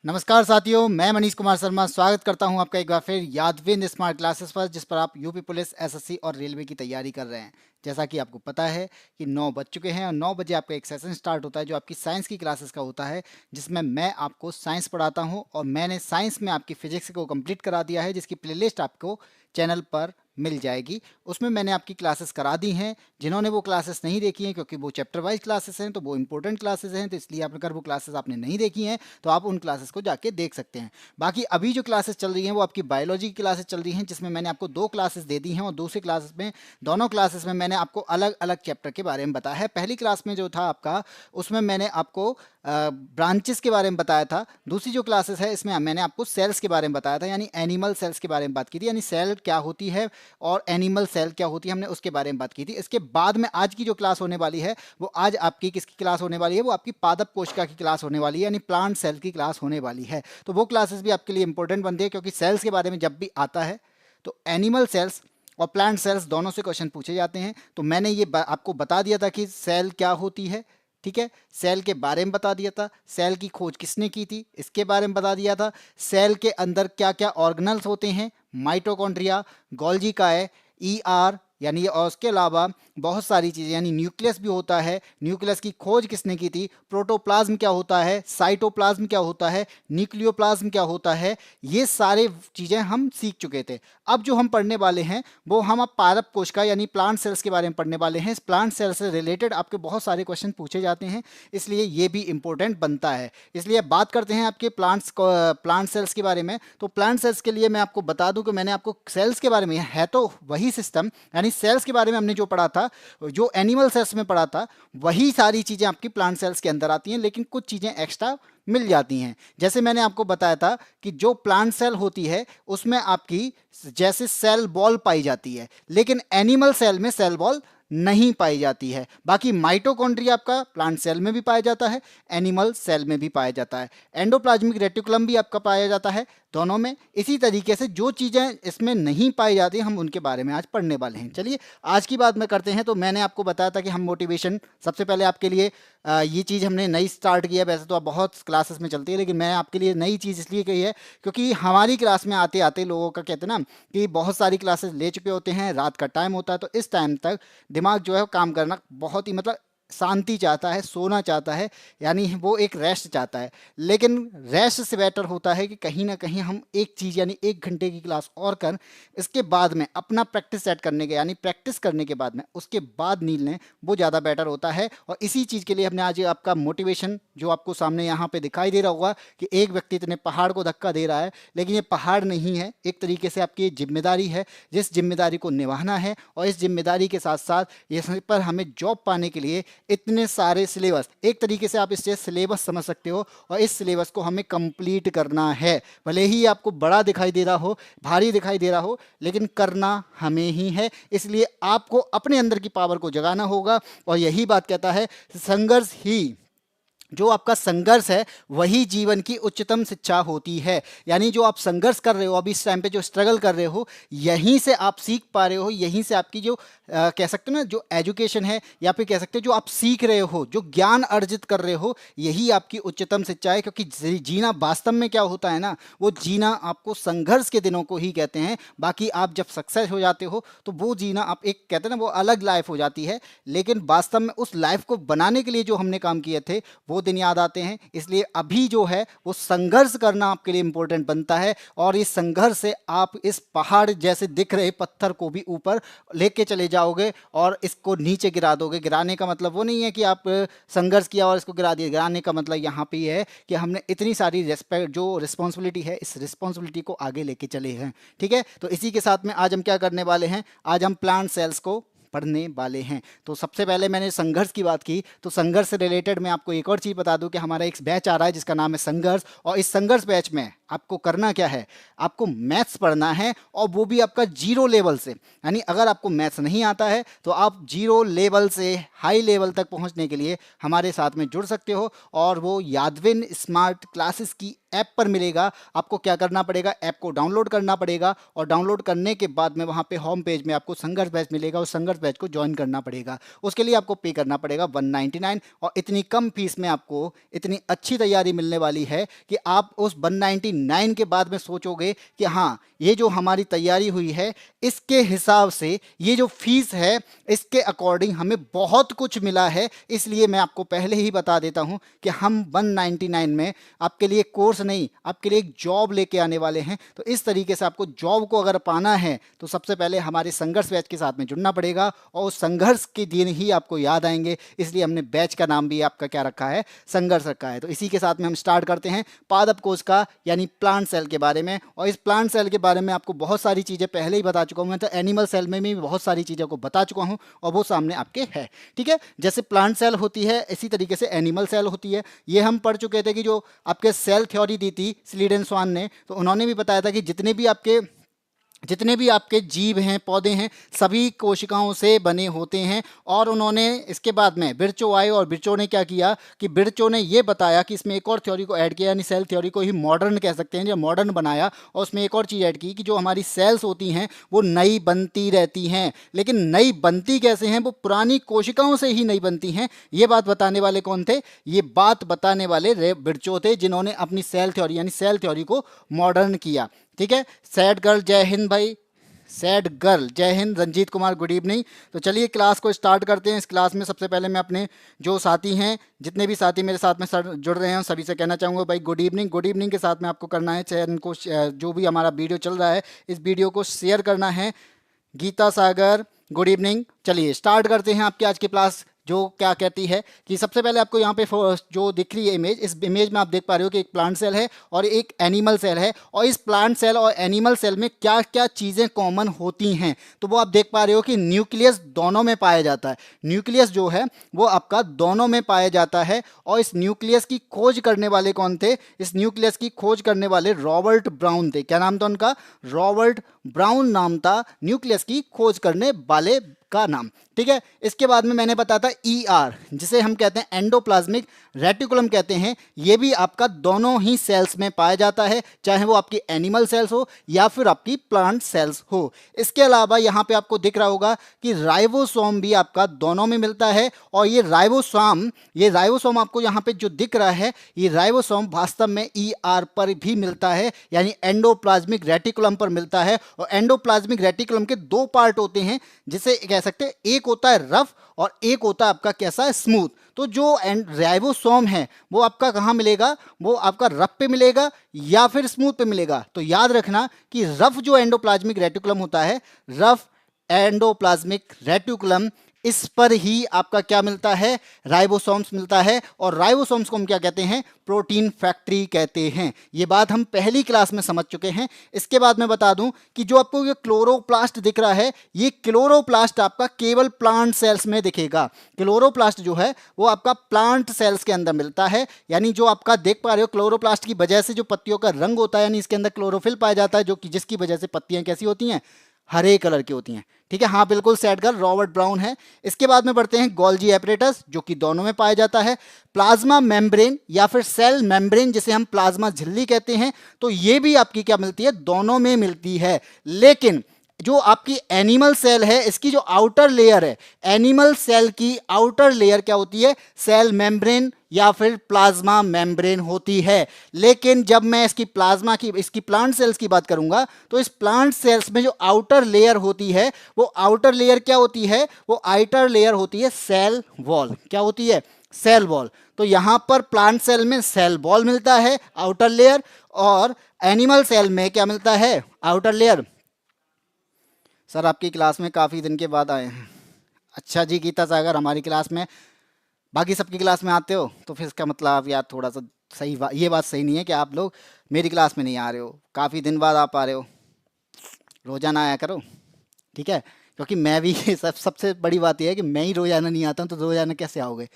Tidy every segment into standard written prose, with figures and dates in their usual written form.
नमस्कार साथियों, मैं मनीष कुमार शर्मा स्वागत करता हूं आपका एक बार फिर यादविन स्मार्ट क्लासेस पर, जिस पर आप यूपी पुलिस, एसएससी और रेलवे की तैयारी कर रहे हैं। जैसा कि आपको पता है कि 9 बज चुके हैं और 9 बजे आपका एक सेशन स्टार्ट होता है जो आपकी साइंस की क्लासेस का होता है, जिसमें मैं आपको साइंस पढ़ाता हूं। और मैंने साइंस में आपकी फिजिक्स को कंप्लीट करा दिया है, जिसकी प्लेलिस्ट आपको चैनल पर मिल जाएगी। उसमें मैंने आपकी क्लासेस करा दी हैं। जिन्होंने वो क्लासेस नहीं देखी हैं, क्योंकि वो चैप्टर वाइज क्लासेस हैं, तो वो इंपॉर्टेंट क्लासेस हैं, तो इसलिए आप अगर वो क्लासेस आपने नहीं देखी हैं तो आप उन क्लासेस को जाके देख सकते हैं। बाकी अभी जो क्लासेस चल रही हैं वो आपकी बायोलॉजी की क्लासेस चल रही हैं, जिसमें मैंने आपको 2 क्लासेस दे दी हैं। और दूसरी क्लासेस में, दोनों क्लासेस में मैंने आपको अलग अलग चैप्टर के बारे में बताया है। पहली क्लास में जो था आपका, उसमें मैंने आपको ब्रांचेस के बारे में बताया था। दूसरी जो क्लासेस है, इसमें मैंने आपको सेल्स के बारे में बताया था, यानी एनिमल सेल्स के बारे में बात की थी, यानी सेल क्या होती है और एनिमल सेल क्या होती है, हमने उसके बारे में बात की थी। इसके बाद में आज की जो क्लास होने वाली है, वो आज आपकी किसकी क्लास होने वाली है, वो आपकी पादप कोशिका की क्लास होने वाली है, यानी प्लांट सेल की क्लास होने वाली है। तो वो क्लासेस भी आपके लिए इंपॉर्टेंट बनती है, क्योंकि सेल्स के बारे में जब भी आता है तो एनिमल सेल्स और प्लांट सेल्स दोनों से क्वेश्चन पूछे जाते हैं। तो मैंने ये आपको बता दिया था कि सेल क्या होती है, ठीक है। सेल के बारे में बता दिया था, सेल की खोज किसने की थी इसके बारे में बता दिया था। सेल के अंदर क्या क्या ऑर्गेनल्स होते हैं, माइटोकॉन्ड्रिया, गोल्जी काय, ईआर, यानी और उसके अलावा बहुत सारी चीज़ें, यानी न्यूक्लियस भी होता है। न्यूक्लियस की खोज किसने की थी, प्रोटोप्लाज्म क्या होता है, साइटोप्लाज्म क्या होता है, न्यूक्लियोप्लाज्म क्या होता है, ये सारे चीज़ें हम सीख चुके थे। अब जो हम पढ़ने वाले हैं वो हम अब पादप कोशिका यानी प्लांट सेल्स के बारे में पढ़ने वाले हैं। इस प्लांट सेल से रिलेटेड आपके बहुत सारे क्वेश्चन पूछे जाते हैं, इसलिए ये भी इंपॉर्टेंट बनता है। इसलिए बात करते हैं आपके प्लांट सेल्स के बारे में। तो प्लांट सेल्स के लिए मैं आपको बता दूं कि मैंने आपको सेल्स के बारे में, है तो वही सिस्टम, यानी सेल्स के बारे में हमने जो पढ़ा था, जो एनिमल सेल्स में पढ़ा था, वही सारी चीज़ें आपकी प्लांट सेल्स के अंदर आती हैं, लेकिन कुछ चीज़ें एक्स्ट्रा मिल जाती हैं। जैसे मैंने आपको बताया था कि जो प्लांट सेल होती है उसमें आपकी जैसे सेल बॉल पाई जाती है, लेकिन एनिमल सेल में सेल बॉल नहीं पाई जाती है। बाकी माइटोकॉन्ड्रिया आपका प्लांट सेल में भी पाया जाता है, एनिमल सेल में भी पाया जाता है। एंडोप्लाज्मिक रेटिकुलम भी आपका पाया जाता है, दोनों में। इसी तरीके से जो चीज़ें इसमें नहीं पाई जाती हम उनके बारे में आज पढ़ने वाले हैं। चलिए आज की बात में करते हैं। तो मैंने आपको बताया था कि हम मोटिवेशन, सबसे पहले आपके लिए ये चीज़ हमने नई स्टार्ट की है। वैसे तो आप बहुत क्लासेस में चलती है, लेकिन मैं आपके लिए नई चीज़ इसलिए कही है क्योंकि हमारी क्लास में आते आते लोगों का कहते हैं ना कि बहुत सारी क्लासेस ले चुके होते हैं, रात का टाइम होता है, तो इस टाइम तक दिमाग जो है काम करना बहुत ही, मतलब शांति चाहता है, सोना चाहता है, यानी वो एक रेस्ट चाहता है। लेकिन रेस्ट से बेटर होता है कि कहीं ना कहीं हम एक चीज़ यानी 1 घंटे की क्लास और कर, इसके बाद में अपना प्रैक्टिस सेट करने के, यानी प्रैक्टिस करने के बाद में उसके बाद नींद लें, वो ज़्यादा बेटर होता है। और इसी चीज़ के लिए हमने आज आपका मोटिवेशन, जो आपको सामने यहाँ पे दिखाई दे रहा होगा कि एक व्यक्ति इतने पहाड़ को धक्का दे रहा है, लेकिन ये पहाड़ नहीं है, एक तरीके से आपकी जिम्मेदारी है, जिस जिम्मेदारी को निभाना है। और इस जिम्मेदारी के साथ साथ ये पर हमें जॉब पाने के लिए इतने सारे सिलेबस, एक तरीके से आप इससे सिलेबस समझ सकते हो, और इस सिलेबस को हमें कंप्लीट करना है। भले ही आपको बड़ा दिखाई दे रहा हो, भारी दिखाई दे रहा हो, लेकिन करना हमें ही है। इसलिए आपको अपने अंदर की पावर को जगाना होगा। और यही बात कहता है, संघर्ष ही, जो आपका संघर्ष है वही जीवन की उच्चतम शिक्षा होती है। यानी जो आप संघर्ष कर रहे हो अभी इस टाइम पे, जो स्ट्रगल कर रहे हो, यहीं से आप सीख पा रहे हो, यहीं से आपकी जो कह सकते हो ना, जो एजुकेशन है, या फिर कह सकते हो जो आप सीख रहे हो, जो ज्ञान अर्जित कर रहे हो, यही आपकी उच्चतम शिक्षा है। क्योंकि जीना वास्तव में क्या होता है ना, वो जीना आपको संघर्ष के दिनों को ही कहते हैं। बाकी आप जब सक्सेस हो जाते हो तो वो जीना, आप एक कहते हैं ना, वो अलग लाइफ हो जाती है। लेकिन वास्तव में उस लाइफ को बनाने के लिए जो हमने काम किए थे वो दिन याद आते हैं। इसलिए अभी जो है वो संघर्ष करना आपके लिए इंपॉर्टेंट बनता है। और इस संघर्ष से आप इस पहाड़ जैसे दिख रहे पत्थर को भी ऊपर लेके चले जाओगे और इसको नीचे गिरा दोगे। गिराने का मतलब वो नहीं है कि आप संघर्ष किया और इसको गिरा दिया। गिराने का मतलब यहाँ पे ये है कि हमने इतनी सारी जो रिस्पॉन्सिबिलिटी है, इस रिस्पॉन्सिबिलिटी को आगे लेके चले हैं। ठीक है, तो इसी के साथ में आज हम क्या करने वाले हैं, आज हम प्लांट सेल्स को पढ़ने वाले हैं। तो सबसे पहले मैंने संघर्ष की बात की, तो संघर्ष से रिलेटेड मैं आपको एक और चीज़ बता दूं कि हमारा एक बैच आ रहा है जिसका नाम है संघर्ष। और इस संघर्ष बैच में आपको करना क्या है, आपको मैथ्स पढ़ना है, और वो भी आपका जीरो लेवल से। यानी अगर आपको मैथ्स नहीं आता है तो आप जीरो लेवल से हाई लेवल तक पहुंचने के लिए हमारे साथ में जुड़ सकते हो। और वो यादविन स्मार्ट क्लासेस की ऐप पर मिलेगा। आपको क्या करना पड़ेगा, ऐप को डाउनलोड करना पड़ेगा और डाउनलोड करने के बाद में वहाँ पे होम पेज में आपको संघर्ष बैच मिलेगा और संघर्ष बैच को ज्वाइन करना पड़ेगा। उसके लिए आपको पे करना पड़ेगा 199 और इतनी कम फीस में आपको इतनी अच्छी तैयारी मिलने वाली है कि आप उस 199 के बाद में सोचोगे कि हाँ, ये जो हमारी तैयारी हुई है इसके हिसाब से ये जो फीस है इसके अकॉर्डिंग हमें बहुत कुछ मिला है। इसलिए मैं आपको पहले ही बता देता हूं कि हम 199 में आपके लिए कोर्स नहीं, आपके लिए एक जॉब लेके आने वाले हैं। तो इस तरीके से आपको जॉब को अगर पाना है तो सबसे पहले हमारे संघर्ष बैच के साथ में जुड़ना पड़ेगा और उस संघर्ष के दिन ही आपको याद आएंगे। इसलिए हमने बैच का नाम भी आपका क्या रखा है, संघर्ष रखा है। तो इसी के साथ में हम स्टार्ट करते हैं पादप कोश का यानी प्लांट सेल के बारे में। और इस प्लांट सेल के बारे में आपको बहुत सारी चीज़ें पहले ही बता चुका हूँ मैं, तो एनिमल सेल में भी बहुत सारी चीज़ों को बता चुका हूँ और वो सामने आपके है। ठीक है, जैसे प्लांट सेल होती है इसी तरीके से एनिमल सेल होती है। ये हम पढ़ चुके थे कि जो आपके सेल थ्योरी दी थी स्लीडन स्वान ने, तो उन्होंने भी बताया था कि जितने भी आपके जीव हैं, पौधे हैं, सभी कोशिकाओं से बने होते हैं। और उन्होंने इसके बाद में बिरचो आए और बिरचो ने क्या किया कि बिरचो ने ये बताया कि इसमें एक और थ्योरी को ऐड किया, यानी सेल थ्योरी को ही मॉडर्न कह सकते हैं, जो मॉडर्न बनाया। और उसमें एक और चीज़ ऐड की कि जो हमारी सेल्स होती हैं वो नई बनती रहती हैं, लेकिन नई बनती कैसे हैं, वो पुरानी कोशिकाओं से ही नई बनती हैं। ये बात बताने वाले कौन थे, ये बात बताने वाले रे बिरचो थे, जिन्होंने अपनी सेल थ्योरी यानी सेल थ्योरी को मॉडर्न किया। ठीक है, सैड गर्ल जय हिंद भाई, सैड गर्ल जय हिंद, रंजीत कुमार गुड इवनिंग। तो चलिए क्लास को स्टार्ट करते हैं। इस क्लास में सबसे पहले मैं अपने जो साथी हैं, जितने भी साथी मेरे साथ में जुड़ रहे हैं सभी से कहना चाहूँगा भाई गुड इवनिंग। गुड इवनिंग के साथ में आपको करना है चैनल को, जो भी हमारा वीडियो चल रहा है इस वीडियो को शेयर करना है। गीता सागर गुड इवनिंग। चलिए स्टार्ट करते हैं आपकी आज की क्लास, जो क्या कहती है कि सबसे पहले आपको यहाँ पे जो दिख रही है इमेज, इस इमेज में आप देख पा रहे हो कि एक प्लांट सेल है और एक एनिमल सेल है। और इस प्लांट सेल और एनिमल सेल में क्या क्या चीज़ें कॉमन होती हैं, तो वो आप देख पा रहे हो कि न्यूक्लियस दोनों में पाया जाता है। न्यूक्लियस जो है वो आपका दोनों में पाया जाता है। और इस न्यूक्लियस की खोज करने वाले कौन थे, इस न्यूक्लियस की खोज करने वाले रॉबर्ट ब्राउन थे। क्या नाम था उनका, रॉबर्ट ब्राउन नाम था न्यूक्लियस की खोज करने वाले का नाम। ठीक है, इसके बाद में मैंने बताया था ईआर, जिसे हम कहते हैं एंडोप्लाज्मिक रेटिकुलम कहते हैं। ये भी आपका दोनों ही सेल्स में पाया जाता है, चाहे वो आपकी एनिमल सेल्स हो या फिर आपकी प्लांट सेल्स हो। इसके अलावा यहाँ पे आपको दिख रहा होगा कि राइबोसोम भी आपका दोनों में मिलता है। और ये राइबोसोम आपको यहाँ पे जो दिख रहा है, ये राइबोसोम वास्तव में ईआर पर भी मिलता है, यानी एंडोप्लाज्मिक रेटिकुलम पर मिलता है। और एंडोप्लाज्मिक रेटिकुलम के दो पार्ट होते हैं, जिसे कह सकते हैं एक होता है रफ और एक होता है आपका कैसा है, स्मूथ। तो जो राइबोसोम है वो आपका कहाँ मिलेगा, वो आपका रफ पे मिलेगा या फिर स्मूथ पे मिलेगा। तो याद रखना कि रफ जो एंडोप्लाज्मिक रेटिकुलम होता है, रफ एंडोप्लाज्मिक रेटिकुलम, इस पर ही आपका क्या मिलता है, राइबोसोम्स मिलता है। और राइबोसोम्स को हम क्या कहते हैं, प्रोटीन फैक्ट्री कहते हैं। ये बात हम पहली क्लास में समझ चुके हैं। इसके बाद मैं बता दूं कि जो आपको ये क्लोरोप्लास्ट दिख रहा है, ये क्लोरोप्लास्ट आपका केवल प्लांट सेल्स में दिखेगा। क्लोरोप्लास्ट जो है वो आपका प्लांट सेल्स के अंदर मिलता है। यानी जो आपका देख पा रहे हो, क्लोरोप्लास्ट की वजह से जो पत्तियों का रंग होता है, यानी इसके अंदर क्लोरोफिल पाया जाता है, जो कि जिसकी वजह से पत्तियां कैसी होती हैं, हरे कलर की होती हैं। ठीक है, हाँ बिल्कुल सेट गर्ल रॉबर्ट ब्राउन है। इसके बाद में बढ़ते हैं गोल्जी एपरेटस, जो कि दोनों में पाया जाता है। प्लाज्मा मेम्ब्रेन या फिर सेल मेम्ब्रेन, जिसे हम प्लाज्मा झिल्ली कहते हैं, तो ये भी आपकी क्या मिलती है, दोनों में मिलती है। लेकिन जो आपकी एनिमल सेल है, इसकी जो आउटर लेयर है, एनिमल सेल की आउटर लेयर क्या होती है, सेल मेम्ब्रेन या फिर प्लाज्मा मेम्ब्रेन होती है। लेकिन जब मैं इसकी प्लांट सेल्स की बात करूंगा, तो इस प्लांट सेल्स में जो आउटर लेयर होती है, वो आउटर लेयर क्या होती है, वो आउटर लेयर होती है सेल वॉल। क्या होती है, सेल वॉल। तो यहां पर प्लांट सेल में सेल वॉल मिलता है, आउटर लेयर, और एनिमल सेल में क्या मिलता है, आउटर लेयर। सर आपकी क्लास में काफ़ी दिन के बाद आए हैं। अच्छा जी गीता सागर, हमारी क्लास में बाकी सबकी क्लास में आते हो, तो फिर इसका मतलब आप यार थोड़ा सा ये बात सही नहीं है कि आप लोग मेरी क्लास में नहीं आ रहे हो। काफ़ी दिन बाद आप आ रहे हो, रोज़ाना आया करो। ठीक है, क्योंकि मैं भी सबसे बड़ी बात यह है कि मैं ही रोज़ाना नहीं आता हूँ, तो रोज़ाना कैसे आओगे।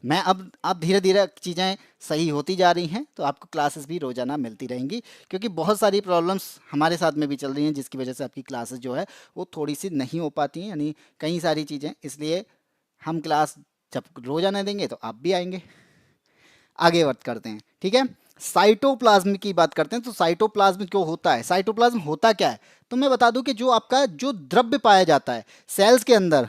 मैं अब धीरे धीरे चीज़ें सही होती जा रही हैं, तो आपको क्लासेस भी रोज़ाना मिलती रहेंगी, क्योंकि बहुत सारी प्रॉब्लम्स हमारे साथ में भी चल रही हैं, जिसकी वजह से आपकी क्लासेस जो है वो थोड़ी सी नहीं हो पाती हैं, यानी कई सारी चीज़ें। इसलिए हम क्लास जब रोज़ाना देंगे तो आप भी आएंगे। आगे वर्क करते हैं। ठीक है, साइटोप्लाज्म की बात करते हैं तो साइटोप्लाज्म क्यों होता है, साइटोप्लाज्म होता क्या है, तो मैं बता दूं कि जो आपका जो द्रव्य पाया जाता है सेल्स के अंदर,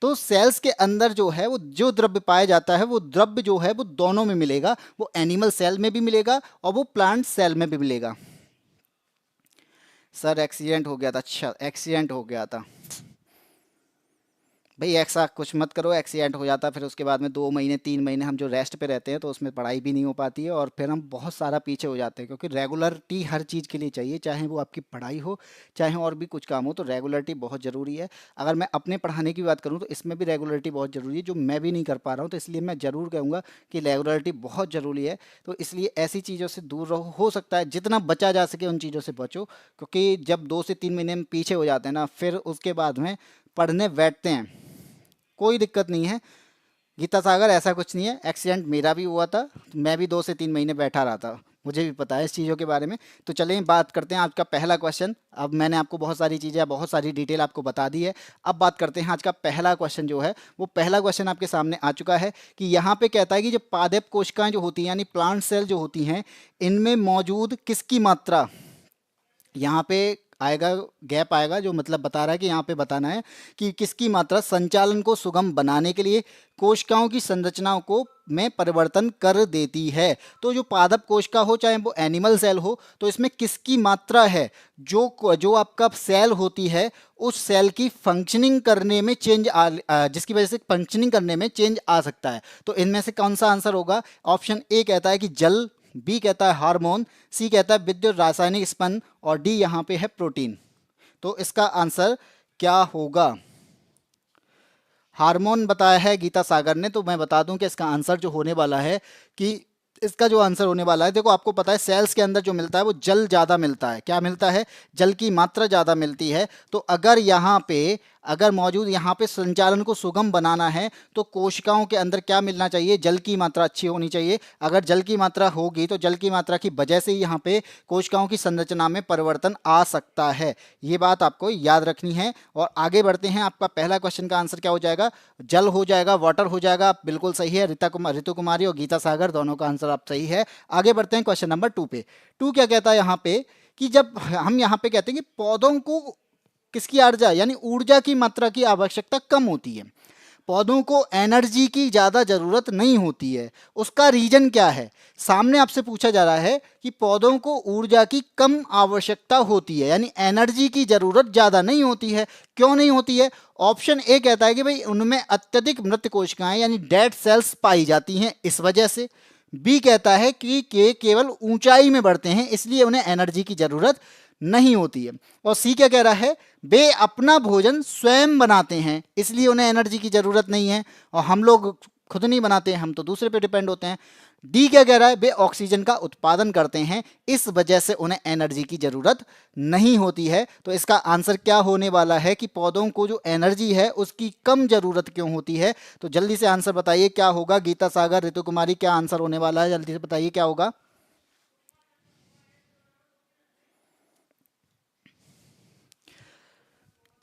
तो सेल्स के अंदर जो है वो जो द्रव्य पाया जाता है वो द्रव्य जो है वो दोनों में मिलेगा, वो एनिमल सेल में भी मिलेगा और वो प्लांट सेल में भी मिलेगा। सर एक्सीडेंट हो गया था, अच्छा एक्सीडेंट हो गया था भाई, ऐसा कुछ मत करो, एक्सीडेंट हो जाता फिर उसके बाद में 2 महीने 3 महीने हम जो रेस्ट पे रहते हैं तो उसमें पढ़ाई भी नहीं हो पाती है और फिर हम बहुत सारा पीछे हो जाते हैं, क्योंकि रेगुलरिटी हर चीज़ के लिए चाहिए, चाहे वो आपकी पढ़ाई हो चाहे और भी कुछ काम हो, तो रेगुलरिटी बहुत ज़रूरी है। अगर मैं अपने पढ़ाने की बात करूँ तो इसमें भी रेगुलरिटी बहुत ज़रूरी है, जो मैं भी नहीं कर पा रहा हूँ, तो इसलिए मैं ज़रूर कहूँगा कि रेगुलरिटी बहुत ज़रूरी है। तो इसलिए ऐसी चीज़ों से दूर रहो, हो सकता है जितना बचा जा सके उन चीज़ों से बचो, क्योंकि जब 2 से 3 महीने में पीछे हो जाते हैं ना, फिर उसके बाद में पढ़ने बैठते हैं कोई दिक्कत नहीं है। गीता सागर ऐसा कुछ नहीं है, एक्सीडेंट मेरा भी हुआ था, मैं भी 2 से 3 महीने बैठा रहा था, मुझे भी पता है इस चीज़ों के बारे में। तो चलें बात करते हैं आज का पहला क्वेश्चन। अब मैंने आपको बहुत सारी चीज़ें बहुत सारी डिटेल आपको बता दी है, अब बात करते हैं आज का पहला क्वेश्चन जो है, वो पहला क्वेश्चन आपके सामने आ चुका है कि यहाँ पे कहता है कि जो पादप कोशिकाएं जो होती हैं यानी प्लांट सेल जो होती हैं, इनमें मौजूद किसकी मात्रा, यहाँ पे आएगा गैप आएगा जो मतलब बता रहा है कि यहाँ पे बताना है कि किसकी मात्रा संचालन को सुगम बनाने के लिए कोशिकाओं की संरचनाओं को में परिवर्तन कर देती है। तो जो पादप कोशिका हो चाहे वो एनिमल सेल हो, तो इसमें किसकी मात्रा है जो आपका सेल होती है उस सेल की फंक्शनिंग करने में जिसकी वजह से फंक्शनिंग करने में चेंज आ सकता है। तो इनमें से कौन सा आंसर होगा? ऑप्शन ए कहता है कि जल, बी कहता है हार्मोन, सी कहता है विद्युत रासायनिक स्पंद और डी यहाँ पे है प्रोटीन। तो इसका आंसर क्या होगा? हार्मोन बताया है गीता सागर ने, तो मैं बता दूं कि इसका आंसर जो होने वाला है कि इसका जो आंसर होने वाला है, देखो आपको पता है सेल्स के अंदर जो मिलता है वो जल ज़्यादा मिलता है। क्या मिलता है? जल की मात्रा ज़्यादा मिलती है। तो अगर यहाँ पे अगर मौजूद यहाँ पे संचालन को सुगम बनाना है तो कोशिकाओं के अंदर क्या मिलना चाहिए? जल की मात्रा अच्छी होनी चाहिए। अगर जल की मात्रा होगी तो जल की मात्रा की वजह से ही यहाँ पे कोशिकाओं की संरचना में परिवर्तन आ सकता है। ये बात आपको याद रखनी है। और आगे बढ़ते हैं, आपका पहला क्वेश्चन का आंसर क्या हो जाएगा? जल हो जाएगा, वाटर हो जाएगा, बिल्कुल सही है। ऋतु कुमारी और गीता सागर दोनों का आंसर आप सही है। आगे बढ़ते हैं क्वेश्चन नंबर 2 पे। 2 क्या कहता है यहाँ पे कि जब हम यहाँ पे कहते हैं कि पौधों को किसकी ऊर्जा यानी ऊर्जा की मात्रा की आवश्यकता कम होती है, पौधों को एनर्जी की ज़्यादा ज़रूरत नहीं होती है, उसका रीजन क्या है? सामने आपसे पूछा जा रहा है कि पौधों को ऊर्जा की कम आवश्यकता होती है यानी एनर्जी की ज़रूरत ज़्यादा नहीं होती है। क्यों नहीं होती है? ऑप्शन ए कहता है कि भाई उनमें अत्यधिक मृत कोशिकाएं यानी डेड सेल्स पाई जाती हैं इस वजह से। बी कहता है कि केवल ऊंचाई में बढ़ते हैं इसलिए उन्हें एनर्जी की ज़रूरत नहीं होती है। और सी क्या कह रहा है? वे अपना भोजन स्वयं बनाते हैं इसलिए उन्हें एनर्जी की ज़रूरत नहीं है, और हम लोग खुद नहीं बनाते हैं, हम तो दूसरे पे डिपेंड होते हैं। डी क्या कह रहा है? वे ऑक्सीजन का उत्पादन करते हैं इस वजह से उन्हें एनर्जी की ज़रूरत नहीं होती है। तो इसका आंसर क्या होने वाला है कि पौधों को जो एनर्जी है उसकी कम ज़रूरत क्यों होती है? तो जल्दी से आंसर बताइए क्या होगा? गीता सागर, ऋतु कुमारी, क्या आंसर होने वाला है? जल्दी से बताइए क्या होगा।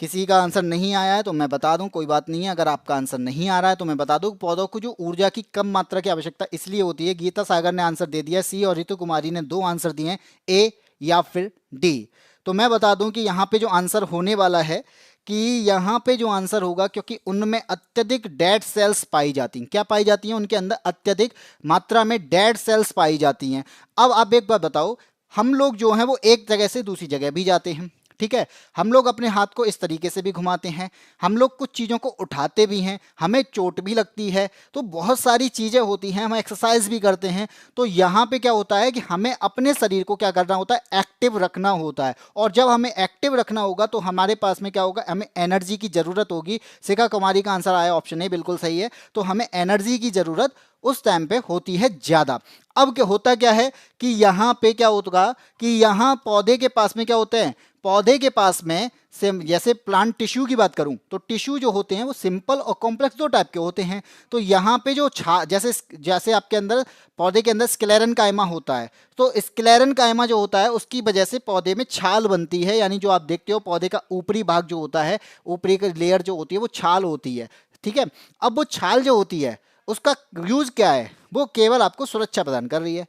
किसी का आंसर नहीं आया है तो मैं बता दूं, कोई बात नहीं है। अगर आपका आंसर नहीं आ रहा है तो मैं बता दूं, पौधों को जो ऊर्जा की कम मात्रा की आवश्यकता इसलिए होती है। गीता सागर ने आंसर दे दिया सी और ऋतु कुमारी ने 2 आंसर दिए, ए या फिर डी। तो मैं बता दूं कि यहाँ पे जो आंसर होने वाला है कि यहाँ पे जो आंसर होगा, क्योंकि उनमें अत्यधिक डेड सेल्स पाई जाती हैं। क्या पाई जाती हैं? उनके अंदर अत्यधिक मात्रा में डेड सेल्स पाई जाती हैं। अब आप एक बात बताओ, हम लोग जो हैं वो एक जगह से दूसरी जगह भी जाते हैं, ठीक है, हम लोग अपने हाथ को इस तरीके से भी घुमाते हैं, हम लोग कुछ चीज़ों को उठाते भी हैं, हमें चोट भी लगती है, तो बहुत सारी चीज़ें होती हैं, हम एक्सरसाइज भी करते हैं। तो यहाँ पे क्या होता है कि हमें अपने शरीर को क्या करना होता है? एक्टिव रखना होता है। और जब हमें एक्टिव रखना होगा तो हमारे पास में क्या होगा? हमें एनर्जी की ज़रूरत होगी। शिखा कुमारी का आंसर आया ऑप्शन ए, बिल्कुल सही है। तो हमें एनर्जी की ज़रूरत उस टाइम पे होती है ज़्यादा। अब क्या होता क्या है कि यहाँ पे क्या होगा कि यहाँ पौधे के पास में क्या होते हैं? पौधे के पास में से जैसे प्लांट टिश्यू की बात करूं तो टिश्यू जो होते हैं वो सिंपल और कॉम्प्लेक्स 2 टाइप के होते हैं। तो यहाँ पे जो जैसे जैसे आपके अंदर पौधे के अंदर स्क्लेरन कायमा होता है, तो स्क्लेरन कायमा जो होता है उसकी वजह से पौधे में छाल बनती है, यानी जो आप देखते हो पौधे का ऊपरी भाग जो होता है, ऊपरी की लेयर जो होती है वो छाल होती है, ठीक है। अब वो छाल जो होती है उसका यूज क्या है? वो केवल आपको सुरक्षा प्रदान कर रही है।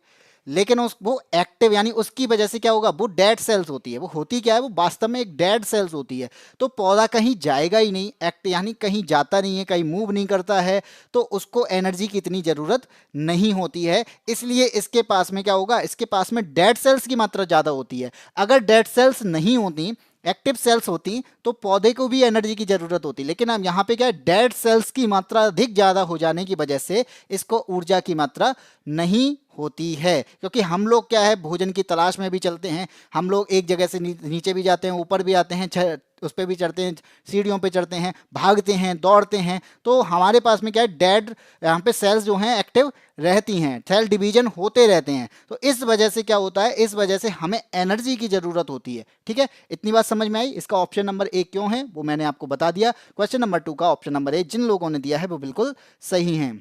लेकिन वो एक्टिव यानी उसकी वजह से क्या होगा, वो डेड सेल्स होती है। वो होती क्या है, वो वास्तव में एक डेड सेल्स होती है। तो पौधा कहीं जाएगा ही नहीं, एक्ट यानी कहीं जाता नहीं है, कहीं मूव नहीं करता है, तो उसको एनर्जी की इतनी ज़रूरत नहीं होती है। इसलिए इसके पास में क्या होगा, इसके पास में डेड सेल्स की मात्रा ज़्यादा होती है। अगर डेड सेल्स नहीं होती, एक्टिव सेल्स होती, तो पौधे को भी एनर्जी की जरूरत होती। लेकिन अब यहाँ पे क्या है, डेड सेल्स की मात्रा अधिक ज्यादा हो जाने की वजह से इसको ऊर्जा की मात्रा नहीं होती है। क्योंकि हम लोग क्या है, भोजन की तलाश में भी चलते हैं, हम लोग एक जगह से नीचे भी जाते हैं, ऊपर भी आते हैं, उस पर भी चढ़ते हैं, सीढ़ियों पे चढ़ते हैं, भागते हैं, दौड़ते हैं। तो हमारे पास में क्या है, डेड यहाँ पे सेल्स जो हैं एक्टिव रहती हैं, सेल डिवीजन होते रहते हैं। तो इस वजह से क्या होता है, इस वजह से हमें एनर्जी की जरूरत होती है। ठीक है, इतनी बात समझ में आई। इसका ऑप्शन नंबर ए क्यों है वो मैंने आपको बता दिया। क्वेश्चन नंबर 2 का ऑप्शन नंबर ए जिन लोगों ने दिया है वो बिल्कुल सही है।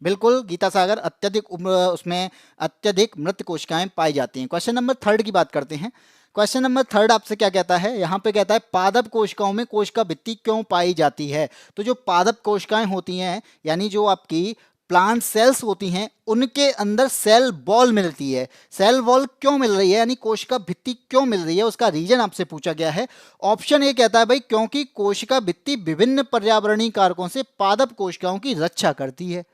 बिल्कुल गीता सागर, अत्यधिक उसमें अत्यधिक मृत कोशिकाएं पाई जाती हैं। क्वेश्चन नंबर 3 की बात करते हैं। क्वेश्चन नंबर 3 आपसे क्या कहता है, यहाँ पे कहता है पादप कोशिकाओं में कोशिका भित्ति क्यों पाई जाती है। तो जो पादप कोशिकाएं होती हैं, यानी जो आपकी प्लांट सेल्स होती हैं, उनके अंदर सेल वॉल मिलती है। सेल वॉल क्यों मिल रही है, यानी कोशिका भित्ति क्यों मिल रही है, उसका रीजन आपसे पूछा गया है। ऑप्शन ए कहता है भाई, क्योंकि कोशिका भित्ति विभिन्न पर्यावरणीय कारकों से पादप कोशिकाओं की रक्षा करती है।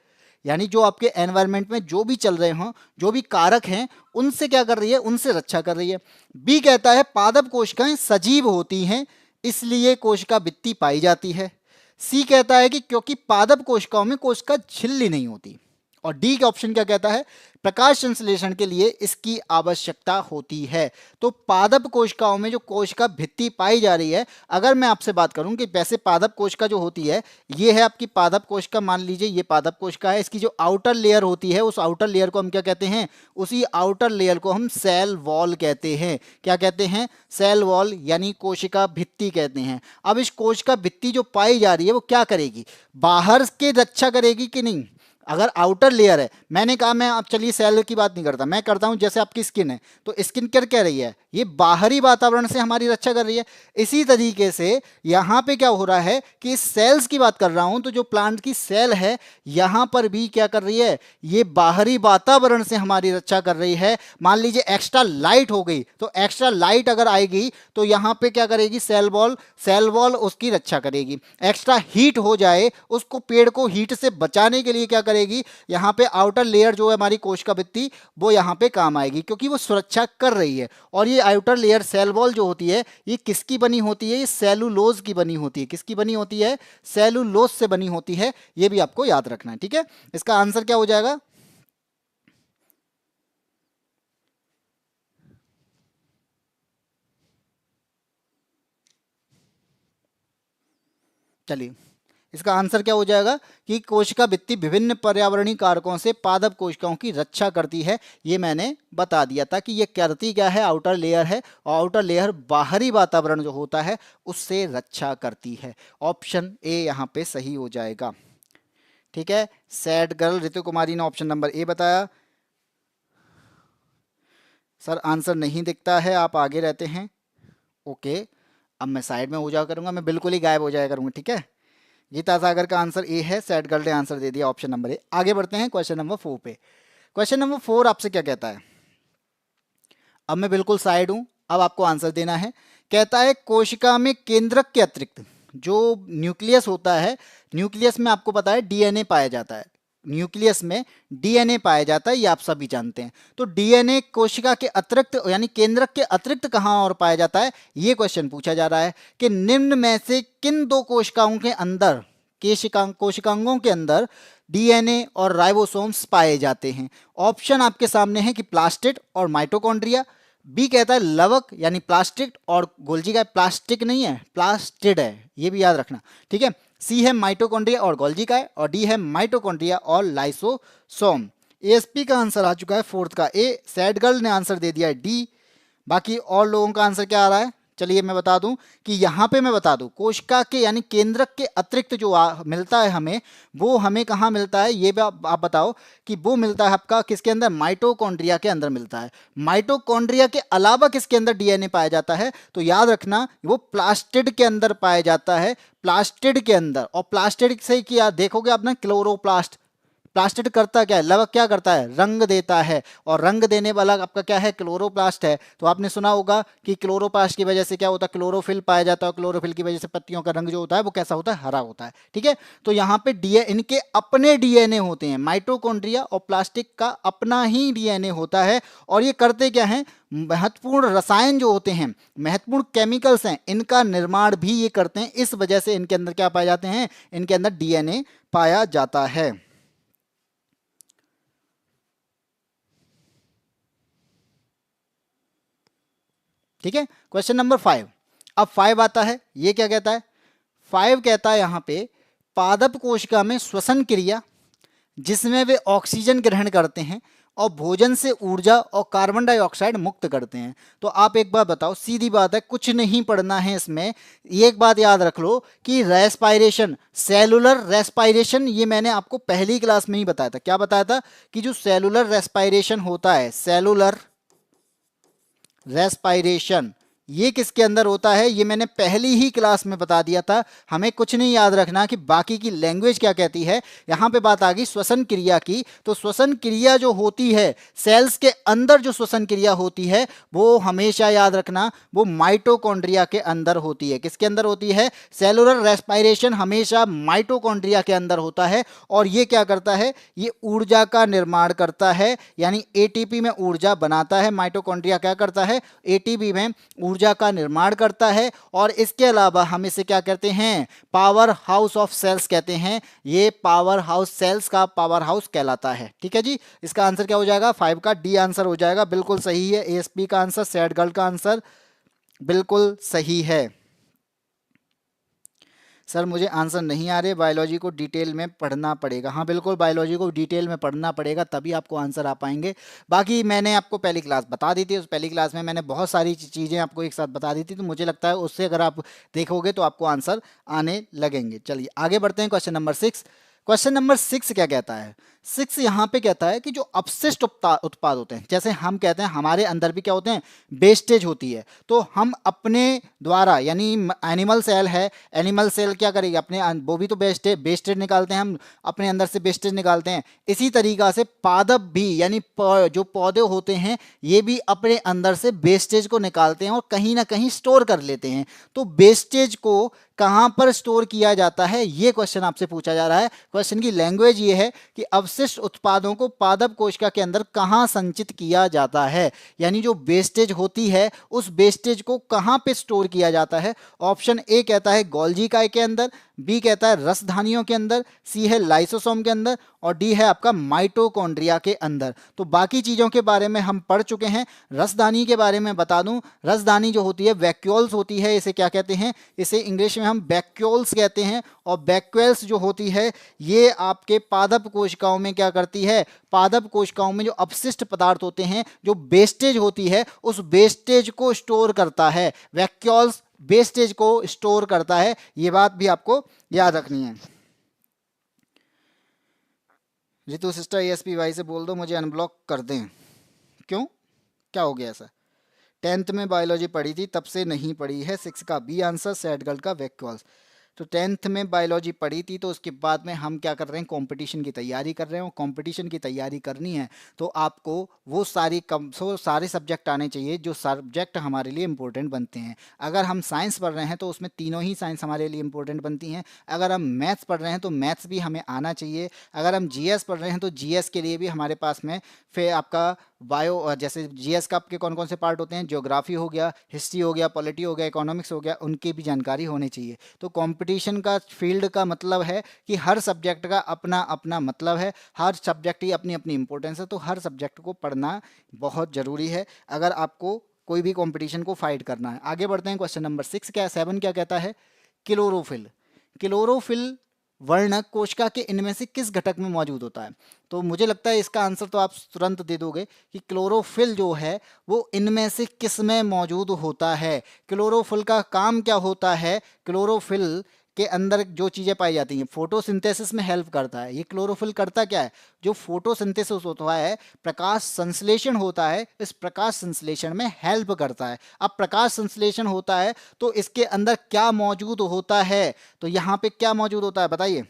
यानी जो आपके एनवायरनमेंट में जो भी चल रहे हों, जो भी कारक हैं, उनसे क्या कर रही है, उनसे रक्षा कर रही है। बी कहता है पादप कोशिकाएं सजीव होती हैं, इसलिए कोशिका भित्ति पाई जाती है। सी कहता है कि क्योंकि पादप कोशिकाओं में कोशिका झिल्ली नहीं होती। और डी का ऑप्शन क्या कहता है, प्रकाश संश्लेषण के लिए इसकी आवश्यकता होती है। तो पादप कोशिकाओं में जो कोशिका भित्ति पाई जा रही है, अगर मैं आपसे बात करूं कि वैसे पादप कोशिका जो होती है, ये है आपकी पादप कोशिका, मान लीजिए ये पादप कोशिका है। इसकी जो आउटर लेयर होती है, उस आउटर लेयर को हम क्या कहते हैं, उसी आउटर लेयर को हम सेल वॉल कहते हैं। क्या कहते हैं, सेल वॉल यानी कोशिका भित्ति कहते हैं। अब इस कोशिका भित्ति जो पाई जा रही है वो क्या करेगी, बाहर के रक्षा करेगी कि नहीं। अगर आउटर लेयर है, मैंने कहा, मैं अब चलिए सेल की बात नहीं करता, मैं करता हूं जैसे आपकी स्किन है, तो स्किन केयर कह रही है, ये बाहरी वातावरण से हमारी रक्षा कर रही है। इसी तरीके से यहाँ पे क्या हो रहा है कि इस सेल्स की बात कर रहा हूं, तो जो प्लांट की सेल है, यहाँ पर भी क्या कर रही है, ये बाहरी वातावरण से हमारी रक्षा कर रही है। मान लीजिए एक्स्ट्रा लाइट हो गई, तो एक्स्ट्रा लाइट अगर आएगी तो यहाँ पे क्या करेगी, सेल वॉल उसकी रक्षा करेगी। एक्स्ट्रा हीट हो जाए, उसको पेड़ को हीट से बचाने के लिए क्या करेगी, यहाँ पे आउटर लेयर जो है हमारी कोशिका भित्ति, वो यहाँ पे काम आएगी, क्योंकि वो सुरक्षा कर रही है। और ये आउटर लेयर सेल वॉल जो होती है, ये किसकी बनी होती है, ये सेलुलोज की बनी होती है। किसकी बनी होती है, सेलुलोज से बनी होती है। ये भी आपको याद रखना है। ठीक है, इसका आंसर क्या हो जाएगा, चलिए इसका आंसर क्या हो जाएगा कि कोशिका भित्ति विभिन्न पर्यावरणीय कारकों से पादप कोशिकाओं की रक्षा करती है। ये मैंने बता दिया था कि ये करती क्या है, आउटर लेयर है, और आउटर लेयर बाहरी वातावरण जो होता है उससे रक्षा करती है। ऑप्शन ए यहाँ पे सही हो जाएगा। ठीक है, सैड गर्ल ऋतु कुमारी ने ऑप्शन नंबर ए बताया। सर आंसर नहीं दिखता है, आप आगे रहते हैं। ओके, अब मैं साइड में हो जाया करूंगा, मैं बिल्कुल ही गायब हो जाया करूंगा। ठीक है, गीता सागर का आंसर ए है, सैड गर्ल ने आंसर दे दिया ऑप्शन नंबर ए। आगे बढ़ते हैं क्वेश्चन नंबर 4 पे। क्वेश्चन नंबर 4 आपसे क्या कहता है, अब मैं बिल्कुल साइड हूं, अब आपको आंसर देना है। कहता है कोशिका में केंद्रक के अतिरिक्त जो न्यूक्लियस होता है, न्यूक्लियस में आपको पता है डीएनए पाया जाता है, न्यूक्लियस में डीएनए पाया जाता है, ये आप सभी जानते हैं। तो डीएनए कोशिका के अतिरिक्त यानी केंद्रक के अतिरिक्त कहाँ और पाया जाता है, ये क्वेश्चन पूछा जा रहा है कि निम्न में से किन दो कोशिकाओं के अंदर, कोशिकांगों के अंदर डीएनए और राइबोसोम्स पाए जाते हैं। ऑप्शन आपके सामने है कि प्लास्टिड और माइटोकॉन्ड्रिया। बी कहता है लवक यानी प्लास्टिक और गोल्जी का, प्लास्टिक नहीं है, प्लास्टिड है, ये भी याद रखना। ठीक है, सी है माइटोकॉन्ड्रिया और गोल्जी का है, और डी है माइटोकॉन्ड्रिया और लाइसोसोम। एएसपी का आंसर आ चुका है 4th का ए, सैड गर्ल ने आंसर दे दिया है डी। बाकी और लोगों का आंसर क्या आ रहा है, चलिए मैं बता दूं कि यहाँ पे मैं बता दूं कोशिका के यानी केंद्रक के अतिरिक्त जो मिलता है हमें, वो हमें कहाँ मिलता है, ये भी आप बताओ कि वो मिलता है आपका किसके अंदर, माइटोकॉन्ड्रिया के अंदर मिलता है। माइटोकॉन्ड्रिया के अलावा किसके अंदर डीएनए पाया जाता है, तो याद रखना वो प्लास्टिड के अंदर पाया जाता है, प्लास्टिड के अंदर। और प्लास्टिड से क्या देखोगे आप ना, क्लोरोप्लास्ट, प्लास्टिड करता क्या है, लवक क्या करता है, रंग देता है, और रंग देने वाला आपका क्या है, क्लोरोप्लास्ट है। तो आपने सुना होगा कि क्लोरोप्लास्ट की वजह से क्या होता है, क्लोरोफिल पाया जाता है, क्लोरोफिल की वजह से पत्तियों का रंग जो होता है वो कैसा होता है, हरा होता है। ठीक है, तो यहाँ पे इनके अपने डीएनए होते हैं, माइटोकॉन्ड्रिया और प्लास्टिक का अपना ही डीएनए होता है। और ये करते क्या हैं, महत्वपूर्ण रसायन जो होते हैं, महत्वपूर्ण केमिकल्स हैं, इनका निर्माण भी ये करते हैं। इस वजह से इनके अंदर क्या पाए जाते हैं, इनके अंदर डीएनए पाया जाता है। ठीक है, क्वेश्चन नंबर 5। अब 5 आता है, ये क्या कहता है, 5 कहता है यहां पे पादप कोशिका में श्वसन क्रिया जिसमें वे ऑक्सीजन ग्रहण करते हैं और भोजन से ऊर्जा और कार्बन डाइऑक्साइड मुक्त करते हैं। तो आप एक बात बताओ, सीधी बात है, कुछ नहीं पढ़ना है इसमें। एक बात याद रख लो कि रेस्पायरेशन, सेलुलर रेस्पायरेशन, ये मैंने आपको पहली क्लास में ही बताया था। क्या बताया था कि जो सेलुलर रेस्पायरेशन होता है, सेलुलर रेस्पायरेशन, ये किसके अंदर होता है, ये मैंने पहली ही क्लास में बता दिया था। हमें कुछ नहीं याद रखना कि बाकी की लैंग्वेज क्या कहती है। यहां पे बात आ गई श्वसन क्रिया की, तो श्वसन क्रिया जो होती है सेल्स के अंदर, जो श्वसन क्रिया होती है वो हमेशा याद रखना वो माइटोकॉन्ड्रिया के अंदर होती है। किसके अंदर होती है, सेलुलर रेस्पायरेशन हमेशा माइटोकॉन्ड्रिया के अंदर होता है। और ये क्या करता है, ये ऊर्जा का निर्माण करता है, यानी एटीपी में ऊर्जा बनाता है। माइटोकॉन्ड्रिया क्या करता है, एटीपी में ऊर्जा का निर्माण करता है। और इसके अलावा हम इसे क्या कहते हैं, पावर हाउस ऑफ सेल्स कहते हैं। ये पावर हाउस सेल्स का पावर हाउस कहलाता है। ठीक है जी, इसका आंसर क्या हो जाएगा, 5 का डी आंसर हो जाएगा। बिल्कुल सही है, एएसपी का आंसर, सैड गर्ल का आंसर बिल्कुल सही है। सर मुझे आंसर नहीं आ रहे, बायोलॉजी को डिटेल में पढ़ना पड़ेगा। हाँ बिल्कुल, बायोलॉजी को डिटेल में पढ़ना पड़ेगा, तभी आपको आंसर आ पाएंगे। बाकी मैंने आपको पहली क्लास बता दी थी, उस पहली क्लास में मैंने बहुत सारी चीज़ें आपको एक साथ बता दी थी, तो मुझे लगता है उससे अगर आप देखोगे तो आपको आंसर आने लगेंगे। चलिए आगे बढ़ते हैं, क्वेश्चन नंबर 6। क्वेश्चन नंबर 6 क्या कहता है, 6 यहाँ पे कहता है कि जो अपशिष्ट उत्पाद होते हैं, जैसे हम कहते हैं हमारे अंदर भी क्या होते हैं, वेस्टेज होती है। तो हम अपने द्वारा, यानी एनिमल सेल है, एनिमल सेल क्या करेगी, अपने वो भी तो वेस्टेज वेस्टेज निकालते हैं, हम अपने अंदर से वेस्टेज निकालते हैं। इसी तरीका से पादप भी, यानी जो पौधे होते हैं ये भी अपने अंदर से वेस्टेज को निकालते हैं और कहीं ना कहीं स्टोर कर लेते हैं। तो वेस्टेज को कहां पर स्टोर किया जाता है, ये क्वेश्चन आपसे पूछा जा रहा है। क्वेश्चन की लैंग्वेज ये है कि अवशिष्ट उत्पादों को पादप कोशिका के अंदर कहां संचित किया जाता है, यानी जो वेस्टेज होती है उस वेस्टेज को कहां पे स्टोर किया जाता है। ऑप्शन ए कहता है गोल्जी काय के अंदर, बी कहता है रसधानियों के अंदर, सी है लाइसोसोम के अंदर, और डी है आपका माइटोकॉन्ड्रिया के अंदर। तो बाकी चीजों के बारे में हम पढ़ चुके हैं। रसदानी के बारे में बता दूं, रसदानी जो होती है वैक्यूल्स होती है, इसे क्या कहते हैं, इसे इंग्लिश में हम वैक्यूल्स कहते हैं। और वैक्यूल्स जो होती है ये आपके पादप कोशिकाओं में क्या करती है, पादप कोशिकाओं में जो अपशिष्ट पदार्थ होते हैं, जो वेस्टेज होती है, उस वेस्टेज को स्टोर करता है। वैक्यूल्स वेस्टेज को स्टोर करता है, ये बात भी आपको याद रखनी है। रितु सिस्टर एएसपी भाई से बोल दो मुझे अनब्लॉक कर दें। क्यों, क्या हो गया ऐसा, 10th में बायोलॉजी पढ़ी थी तब से नहीं पढ़ी है। 6 का बी आंसर, सैड गर्ल का वैक्यूल्स। तो 10th में बायोलॉजी पढ़ी थी, तो उसके बाद में हम क्या कर रहे हैं, कंपटीशन की तैयारी कर रहे हैं। कंपटीशन की तैयारी करनी है तो आपको वो सारे सब्जेक्ट आने चाहिए जो सब्जेक्ट हमारे लिए इंपॉर्टेंट बनते हैं। अगर हम साइंस पढ़ रहे हैं तो उसमें तीनों ही साइंस हमारे लिए इंपॉर्टेंट बनती हैं। अगर हम मैथ्स पढ़ रहे हैं तो मैथ्स भी हमें आना चाहिए। अगर हम जीएस पढ़ रहे हैं तो जीएस के लिए भी हमारे पास में फिर आपका बायो, जैसे जीएस का आपके कौन कौन से पार्ट होते हैं, ज्योग्राफी हो गया, हिस्ट्री हो गया, पॉलिटी हो गया, इकोनॉमिक्स हो गया, उनकी भी जानकारी होनी चाहिए। तो कंपटीशन का फील्ड का मतलब है कि हर सब्जेक्ट का अपना अपना मतलब है, हर सब्जेक्ट की अपनी अपनी इंपॉर्टेंस है। तो हर सब्जेक्ट को पढ़ना बहुत ज़रूरी है अगर आपको कोई भी कंपटीशन को फाइट करना है। आगे बढ़ते हैं, क्वेश्चन नंबर 6 क्या 7 क्या कहता है, क्लोरोफिल। क्लोरोफिल वर्णक कोशिका के इनमें से किस घटक में मौजूद होता है। तो मुझे लगता है इसका आंसर तो आप तुरंत दे दोगे कि क्लोरोफिल जो है वो इनमें से किस में मौजूद होता है। क्लोरोफिल का काम क्या होता है, क्लोरोफिल के अंदर जो चीज़ें पाई जाती हैं, फोटोसिंथेसिस में हेल्प करता है। ये क्लोरोफिल करता क्या है, जो फोटोसिंथेसिस होता है, प्रकाश संश्लेषण होता है, इस प्रकाश संश्लेषण में हेल्प करता है। अब प्रकाश संश्लेषण होता है तो इसके अंदर क्या मौजूद होता है, तो यहाँ पे क्या मौजूद होता है बताइए।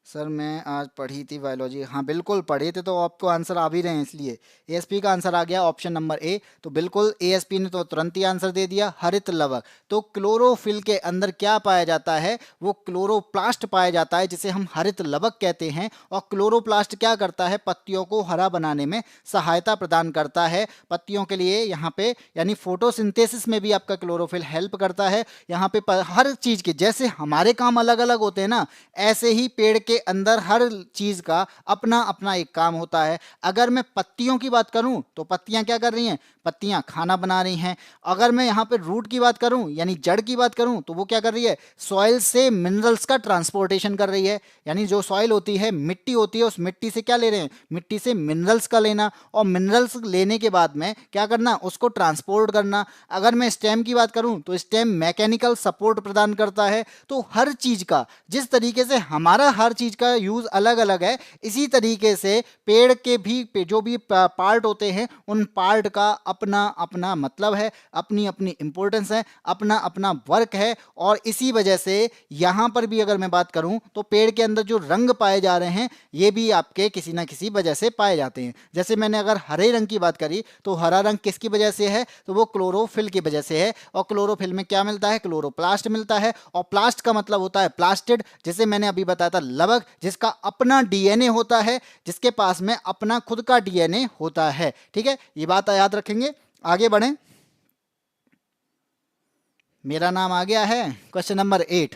सर मैं आज पढ़ी थी बायोलॉजी। हाँ बिल्कुल पढ़े थे, तो आपको आंसर आ भी रहे हैं, इसलिए एएसपी का आंसर आ गया ऑप्शन नंबर ए। तो बिल्कुल एएसपी ने तो तुरंत ही आंसर दे दिया, हरित लवक। तो क्लोरोफिल के अंदर क्या पाया जाता है, वो क्लोरोप्लास्ट पाया जाता है, जिसे हम हरित लवक कहते हैं। और क्लोरोप्लास्ट क्या करता है, पत्तियों को हरा बनाने में सहायता प्रदान करता है। पत्तियों के लिए यहाँ पे यानी फोटोसिंथेसिस में भी आपका क्लोरोफिल हेल्प करता है। यहाँ पे हर चीज के जैसे हमारे काम अलग अलग होते हैं ना, ऐसे ही पेड़ के अंदर हर चीज का अपना अपना एक काम होता है। अगर मैं पत्तियों की बात करूं तो पत्तियां क्या कर रही हैं, पत्तियां खाना बना रही हैं। अगर मैं यहाँ पे रूट की बात करूं यानी जड़ की बात करूं तो वो क्या कर रही है, सॉइल से मिनरल्स का ट्रांसपोर्टेशन कर रही है। यानी जो सॉइल होती है, मिट्टी होती है, उस मिट्टी से क्या ले रहे हैं, मिट्टी से मिनरल्स का लेना, और मिनरल्स लेने के बाद में क्या करना, उसको ट्रांसपोर्ट करना। अगर मैं स्टेम की बात करूं तो स्टेम मैकेनिकल सपोर्ट प्रदान करता है। तो हर चीज का, जिस तरीके से हमारा हर चीज का यूज अलग अलग है, इसी तरीके से पेड़ के भी जो भी पार्ट होते हैं, उन पार्ट का अपना अपना मतलब है, अपनी अपनी इंपॉर्टेंस है, अपना अपना वर्क है। और इसी वजह से यहां पर भी अगर मैं बात करूं तो पेड़ के अंदर जो रंग पाए जा रहे हैं, ये भी आपके किसी ना किसी वजह से पाए जाते हैं। जैसे मैंने अगर हरे रंग की बात करी तो हरा रंग किसकी वजह से है, तो वो क्लोरोफिल की वजह से है। और क्लोरोफिल में क्या मिलता है, क्लोरोप्लास्ट मिलता है। और प्लास्ट का मतलब होता है प्लास्टिड, जिसे मैंने अभी बताया था लवक, जिसका अपना डीएनए होता है, जिसके पास में अपना खुद का डीएनए होता है। ठीक है, ये बात याद रखेंगे। आगे बढ़ें, मेरा नाम आ गया है क्वेश्चन नंबर 8।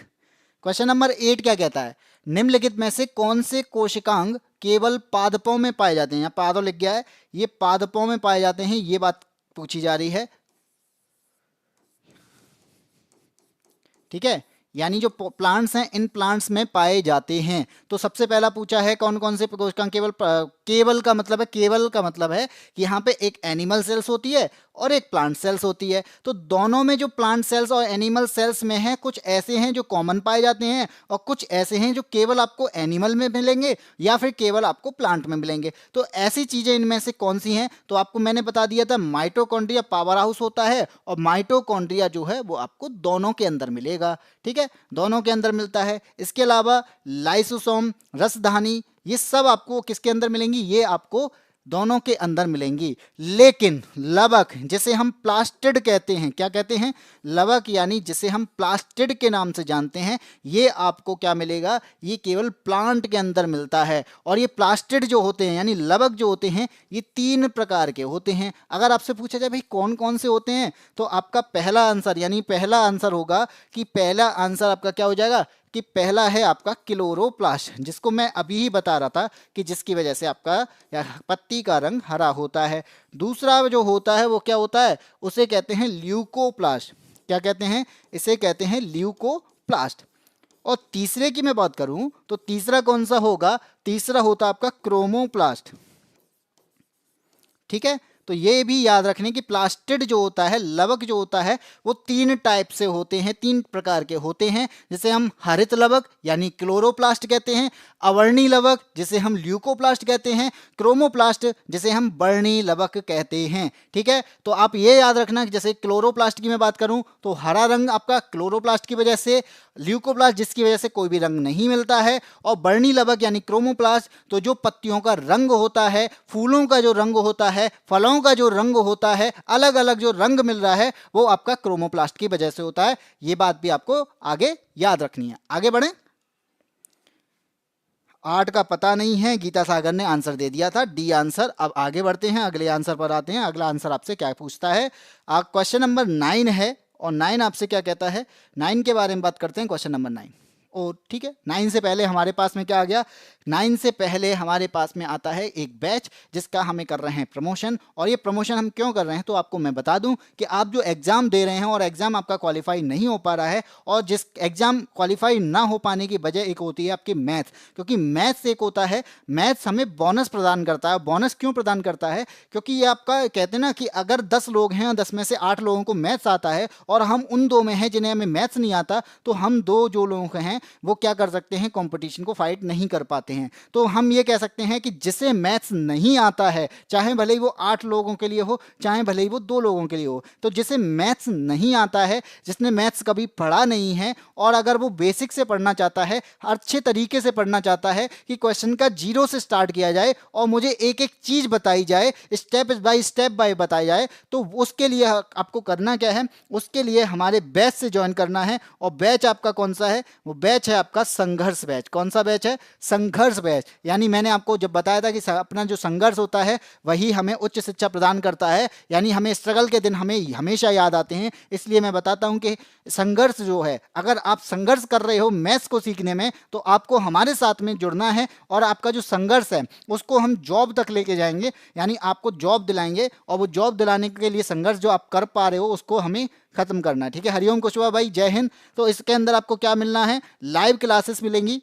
क्वेश्चन नंबर 8 क्या कहता है, निम्नलिखित में से कौन से कोशिकांग केवल पादपों में पाए जाते हैं। यहाँ पादप लिख गया है, ये पादपों में पाए जाते हैं, ये बात पूछी जा रही है। ठीक है, यानी जो प्लांट्स हैं, इन प्लांट्स में पाए जाते हैं। तो सबसे पहला पूछा है कौन कौन से कोशिकांग केवल, केवल का मतलब है, केवल का मतलब है कि यहाँ पे एक एनिमल सेल्स होती है और एक प्लांट सेल्स होती है। तो दोनों में जो प्लांट सेल्स और एनिमल सेल्स में है, कुछ ऐसे हैं जो कॉमन पाए जाते हैं और कुछ ऐसे हैं जो केवल आपको एनिमल में मिलेंगे या फिर केवल आपको प्लांट में मिलेंगे। तो ऐसी चीजें इनमें से कौन सी हैं, तो आपको मैंने बता दिया था, माइटोकॉन्ड्रिया पावर हाउस होता है, और माइटोकॉन्ड्रिया जो है वो आपको दोनों के अंदर मिलेगा। ठीक है, दोनों के अंदर मिलता है। इसके अलावा लाइसोसोम, रसधानी, ये सब आपको किसके अंदर मिलेंगी, ये आपको दोनों के अंदर मिलेंगी। लेकिन लवक, जिसे हम प्लास्टिड कहते हैं, क्या कहते हैं, लवक, यानी जिसे हम प्लास्टिड के नाम से जानते हैं, ये आपको क्या मिलेगा, ये केवल प्लांट के अंदर मिलता है। और ये प्लास्टिड जो होते हैं यानी लवक जो होते हैं, ये 3 प्रकार के होते हैं। अगर आपसे पूछा जाए भाई कौन कौन से होते हैं, तो आपका पहला आंसर यानी पहला आंसर होगा कि पहला आंसर आपका क्या हो जाएगा, कि पहला है आपका क्लोरोप्लास्ट, जिसको मैं अभी ही बता रहा था कि जिसकी वजह से आपका या पत्ती का रंग हरा होता है। दूसरा जो होता है वो क्या होता है, उसे कहते हैं ल्यूकोप्लास्ट। क्या कहते हैं, इसे कहते हैं ल्यूकोप्लास्ट। और तीसरे की मैं बात करूं तो तीसरा कौन सा होगा, तीसरा होता आपका क्रोमोप्लास्ट। ठीक है, तो ये भी याद रखने की प्लास्टिड जो होता है, लवक जो होता है, वो 3 टाइप से होते हैं, 3 प्रकार के होते हैं, जिसे हम हरित लवक यानी क्लोरोप्लास्ट कहते हैं, अवर्णी लवक जिसे हम ल्यूकोप्लास्ट कहते हैं, क्रोमोप्लास्ट जिसे हम वर्णी लवक कहते हैं। ठीक है, तो आप ये याद रखना कि जैसे क्लोरोप्लास्ट की मैं बात करूं तो हरा रंग आपका क्लोरोप्लास्ट की वजह से, ल्यूकोप्लास्ट जिसकी वजह से कोई भी रंग नहीं मिलता है, और वर्णी लवक यानी क्रोमोप्लास्ट तो जो पत्तियों का रंग होता है, फूलों का जो रंग होता है, फलों का जो रंग होता है, अलग अलग जो रंग मिल रहा है, वो आपका क्रोमोप्लास्ट की वजह से होता है। ये बात भी आपको आगे याद रखनी है। आगे बढ़ें, 8 का पता नहीं है, गीता सागर ने आंसर दे दिया था, डी आंसर। अब आगे बढ़ते हैं, अगले आंसर पर आते हैं। अगला आंसर आपसे क्या पूछता है, क्वेश्चन नंबर 9 है, और 9 आपसे क्या कहता है, 9 के बारे में बात करते हैं। क्वेश्चन नंबर 9, और ठीक है, 9 से पहले हमारे पास में क्या आ गया, 9 से पहले हमारे पास में आता है एक बैच जिसका हमें कर रहे हैं प्रमोशन। और ये प्रमोशन हम क्यों कर रहे हैं, तो आपको मैं बता दूं कि आप जो एग्जाम दे रहे हैं और एग्जाम आपका क्वालिफाई नहीं हो पा रहा है, और जिस एग्जाम क्वालिफाई ना हो पाने की वजह एक होती है आपकी मैथ, क्योंकि मैथ्स एक होता है, मैथ्स हमें बोनस प्रदान करता है। बोनस क्यों प्रदान करता है, क्योंकि ये आपका कहते हैं ना कि अगर 10 लोग हैं, 10 में से 8 लोगों को मैथ्स आता है और हम उन 2 में हैं जिन्हें हमें मैथ्स नहीं आता, तो हम 2 जो लोग हैं हैं वो क्या कर सकते हैं, कंपटीशन को फाइट नहीं कर पाते हैं। तो हम ये कह सकते हैं कि जिसे मैथ्स नहीं आता है, चाहे भले ही वो 8 लोगों के लिए हो, चाहे भले ही वो 2 लोगों के लिए हो, तो जिसे मैथ्स नहीं आता है, जिसने मैथ्स कभी पढ़ा नहीं है, और अगर वो बेसिक से पढ़ना चाहता है, अच्छे तरीके से पढ़ना चाहता है कि क्वेश्चन का जीरो से स्टार्ट किया जाए और मुझे एक एक चीज बताई जाए, स्टेप बाय बताई जाए, तो उसके लिए आपको करना क्या है, उसके लिए हमारे बैच से ज्वाइन करना है। और बैच आपका कौन सा है, वो बैच है आपका संघर्ष बैच। कौन सा बैच है, संघर्ष बैच। यानी मैंने आपको जब बताया था कि अपना जो संघर्ष होता है वही हमें उच्च शिक्षा प्रदान करता है, यानी हमें स्ट्रगल के दिन हमें हमेशा याद आते हैं। इसलिए मैं बताता हूं कि संघर्ष जो है, अगर आप संघर्ष कर रहे हो मैथ्स को सीखने में, तो आपको हमारे साथ में जुड़ना है और आपका जो संघर्ष है उसको हम जॉब तक लेके जाएंगे, यानी आपको जॉब दिलाएंगे, और वो जॉब दिलाने के लिए संघर्ष जो आप कर पा रहे हो उसको हमें खत्म करना है। ठीक है, हरिओम कुशवाहा भाई, जय हिंद। तो इसके अंदर आपको क्या मिलना है, लाइव क्लासेस मिलेंगी,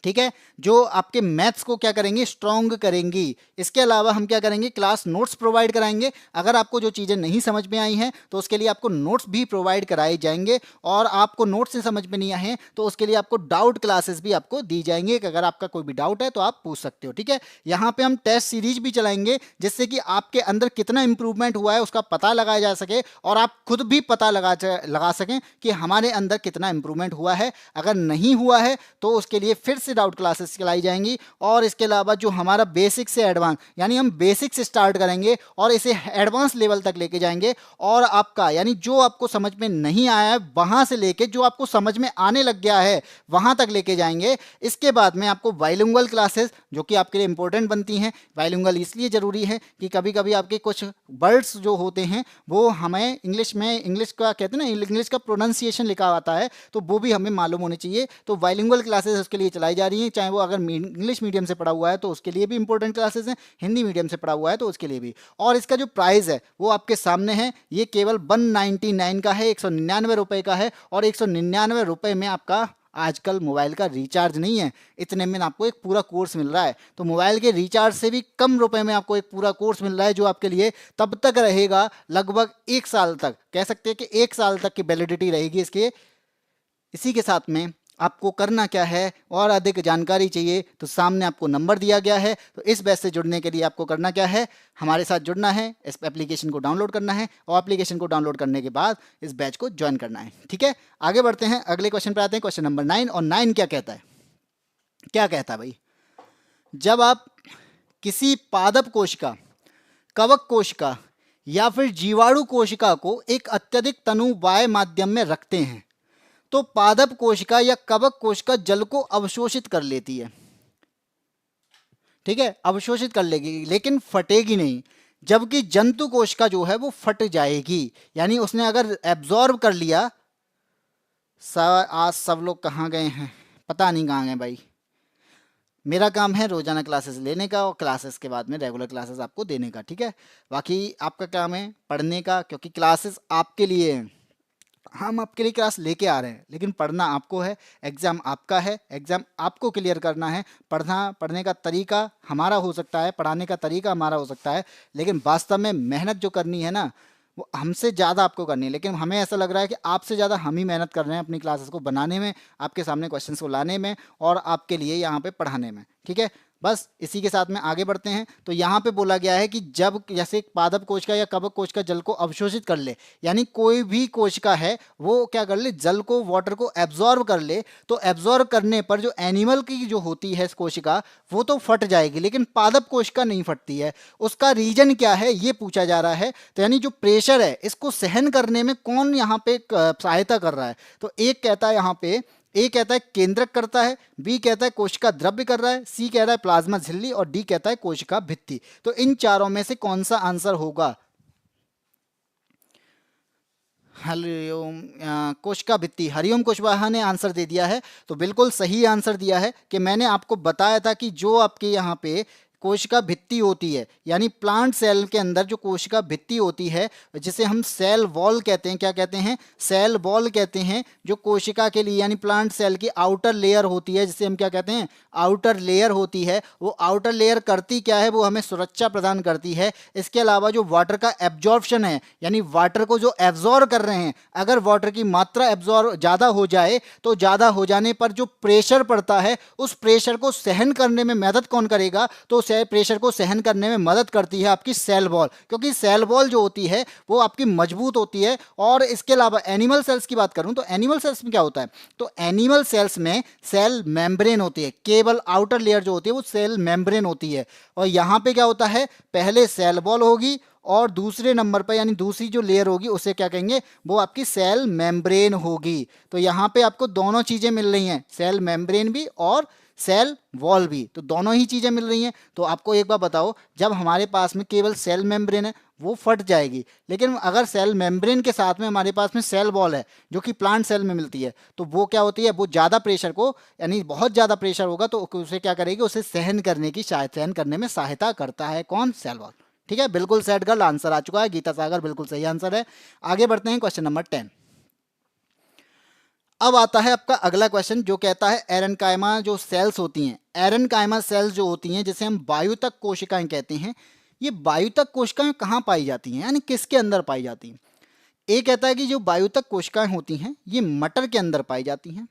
ठीक है, जो आपके मैथ्स को क्या करेंगे, स्ट्रॉन्ग करेंगी। इसके अलावा हम क्या करेंगे, क्लास नोट्स प्रोवाइड कराएंगे। अगर आपको जो चीज़ें नहीं समझ में आई हैं तो उसके लिए आपको नोट्स भी प्रोवाइड कराए जाएंगे, और आपको नोट्स से समझ में नहीं आए हैं तो उसके लिए आपको डाउट क्लासेस भी आपको दी जाएंगे कि अगर आपका कोई भी डाउट है तो आप पूछ सकते हो। ठीक है, यहाँ पे हम टेस्ट सीरीज भी चलाएंगे जिससे कि आपके अंदर कितना इंप्रूवमेंट हुआ है उसका पता लगाया जा सके, और आप खुद भी पता लगा सकें कि हमारे अंदर कितना इंप्रूवमेंट हुआ है। अगर नहीं हुआ है तो उसके लिए फिर से डाउट क्लासेस चलाई जाएंगी। और इसके अलावा जो हमारा बेसिक से एडवांस, यानी हम बेसिक से स्टार्ट करेंगे और इसे एडवांस लेवल तक लेके जाएंगे, और आपका यानी जो आपको समझ में नहीं आया है वहां से लेके जो आपको समझ में आने लग गया है वहां तक लेके जाएंगे। इसके बाद में आपको बाइलिंगुअल क्लासेस जो कि आपके लिए इंपॉर्टेंट बनती हैं। बाइलिंगुअल इसलिए जरूरी है कि कभी कभी आपके कुछ वर्ड्स जो होते हैं वो हमें इंग्लिश में, इंग्लिश का कहते हैं ना, इंग्लिश का प्रोनाउंसिएशन लिखा आता है, तो वो भी हमें मालूम होनी चाहिए। तो बाइलिंगुअल क्लासेस उसके लिए चलाई जा रही हैं, चाहे वो अगर इंग्लिश मीडियम से पढ़ा हुआ है तो उसके लिए भी इंपॉर्टेंट क्लासेस हैं, हिंदी मीडियम से पढ़ा हुआ है तो उसके लिए भी। और इसका जो प्राइस है वो आपके सामने है, ये केवल 199 का है, 199 रुपए का है, और 199 रुपए में आपका आजकल मोबाइल का रिचार्ज नहीं है, इतने में आपको एक पूरा कोर्स मिल रहा है। तो मोबाइल के रिचार्ज से भी कम रुपए में आपको एक पूरा कोर्स मिल रहा है जो आपके लिए तब तक रहेगा, लगभग 1 साल तक, कह सकते हैं कि 1 साल तक की वैलिडिटी रहेगी इसके। इसी के साथ में आपको करना क्या है, और अधिक जानकारी चाहिए तो सामने आपको नंबर दिया गया है। तो इस बैच से जुड़ने के लिए आपको करना क्या है, हमारे साथ जुड़ना है, इस एप्लीकेशन को डाउनलोड करना है, और एप्लीकेशन को डाउनलोड करने के बाद इस बैच को ज्वाइन करना है। ठीक है, आगे बढ़ते हैं, अगले क्वेश्चन पर आते हैं, क्वेश्चन नंबर 9। और 9 क्या कहता है, क्या कहता है भाई, जब आप किसी पादप कोशिका, कवक कोशिका या फिर जीवाणु कोशिका को एक अत्यधिक तनु वाय माध्यम में रखते हैं तो पादप कोशिका या कवक कोशिका जल को अवशोषित कर लेती है। ठीक है, अवशोषित कर लेगी लेकिन फटेगी नहीं, जबकि जंतु कोशिका जो है वो फट जाएगी। यानी उसने अगर एब्जॉर्ब कर लिया, आज सब लोग कहाँ गए हैं, पता नहीं कहाँ गए भाई। मेरा काम है रोजाना क्लासेस लेने का और क्लासेस के बाद में रेगुलर क्लासेस आपको देने का। ठीक है, बाकी आपका काम है पढ़ने का, क्योंकि क्लासेस आपके लिए हैं, हम आपके लिए क्लास लेके आ रहे हैं, लेकिन पढ़ना आपको है, एग्ज़ाम आपका है, एग्ज़ाम आपको क्लियर करना है। पढ़ने का तरीका हमारा हो सकता है, पढ़ाने का तरीका हमारा हो सकता है, लेकिन वास्तव में मेहनत जो करनी है ना वो हमसे ज़्यादा आपको करनी है। लेकिन हमें ऐसा लग रहा है कि आपसे ज़्यादा हम ही मेहनत कर रहे हैं अपनी क्लासेस को बनाने में, आपके सामने क्वेश्चंस को लाने में, और आपके लिए यहाँ पे पढ़ाने में। ठीक है, बस इसी के साथ में आगे बढ़ते हैं। तो यहाँ पे बोला गया है कि जब जैसे एक पादप कोशिका या कवक कोशिका जल को अवशोषित कर ले, यानी कोई भी कोशिका है वो क्या कर ले, जल को, वाटर को एब्जॉर्ब कर ले, तो एब्जॉर्ब करने पर जो एनिमल की जो होती है कोशिका वो तो फट जाएगी, लेकिन पादप कोशिका नहीं फटती है। उसका रीजन क्या है ये पूछा जा रहा है। तो यानी जो प्रेशर है इसको सहन करने में कौन यहाँ पे सहायता कर रहा है, तो एक कहता है यहाँ पे, ए कहता है केंद्रक करता है, बी कहता है कोशिका द्रव्य कर रहा है, सी कह रहा है प्लाज्मा झिल्ली, और डी कहता है कोशिका भित्ति। तो इन चारों में से कौन सा आंसर होगा, हरिओम कोशिका भित्ति। हरिओम कुशवाहा ने आंसर दे दिया है, तो बिल्कुल सही आंसर दिया है कि मैंने आपको बताया था कि जो आपके यहाँ पे कोशिका भित्ति होती है, यानी प्लांट सेल के अंदर जो कोशिका भित्ति होती है जिसे हम सेल वॉल कहते हैं, क्या कहते हैं, सेल वॉल कहते हैं, जो कोशिका के लिए यानी प्लांट सेल की आउटर लेयर होती है, जिसे हम क्या कहते हैं, आउटर लेयर होती है। वो आउटर लेयर करती क्या है, वो हमें सुरक्षा प्रदान करती है। इसके अलावा जो वाटर का एब्जॉर्प्शन है, यानी वाटर को जो एब्जॉर्ब कर रहे हैं, अगर वाटर की मात्रा एब्जॉर्ब ज़्यादा हो जाए तो ज़्यादा हो जाने पर जो प्रेशर पड़ता है उस प्रेशर को सहन करने में मदद कौन करेगा, तो प्रेशर को सहन करने में मदद करती है आपकी सेल वॉल, क्योंकि सेल वॉल जो होती है वो आपकी मजबूत होती है। और इसके अलावा एनिमल सेल्स की बात करूं तो एनिमल सेल्स में क्या होता है, तो एनिमल सेल्स में सेल मेम्ब्रेन होती है, केवल आउटर लेयर जो होती है वो सेल मेम्ब्रेन होती है। और यहाँ पे क्या होता है, पहले सेल वॉल होगी और दूसरे नंबर पर यानी दूसरी जो लेयर होगी उसे क्या कहेंगे, वो आपकी सेल मेम्ब्रेन होगी। तो यहाँ पे आपको दोनों चीज़ें मिल रही हैं, सेल मेम्ब्रेन भी और सेल वॉल भी, तो दोनों ही चीज़ें मिल रही हैं। तो आपको एक बार बताओ, जब हमारे पास में केवल सेल मेम्ब्रेन है वो फट जाएगी, लेकिन अगर सेल मेम्ब्रेन के साथ में हमारे पास में सेल वॉल है जो कि प्लांट सेल में मिलती है, तो वो क्या होती है, वो ज़्यादा प्रेशर को यानी बहुत ज़्यादा प्रेशर होगा तो उसे क्या करेगी, उसे सहन करने में सहायता करता है कौन, सेल वॉल। ठीक है, बिल्कुल सेट गर्ल, आंसर आ चुका है, गीता सागर बिल्कुल सही आंसर है। आगे बढ़ते हैं, क्वेश्चन नंबर 10। अब आता है आपका अगला क्वेश्चन जो कहता है एरेनकाइमा जो सेल्स होती हैं, एरेनकाइमा सेल्स जो होती हैं जिसे हम वायुतक कोशिकाएं कहते हैं, ये वायुतक कोशिकाएं कहाँ पाई जाती हैं, यानी किसके अंदर पाई जाती हैं। ए कहता है कि जो वायुतक कोशिकाएं होती हैं ये मटर के अंदर पाई जाती हैं।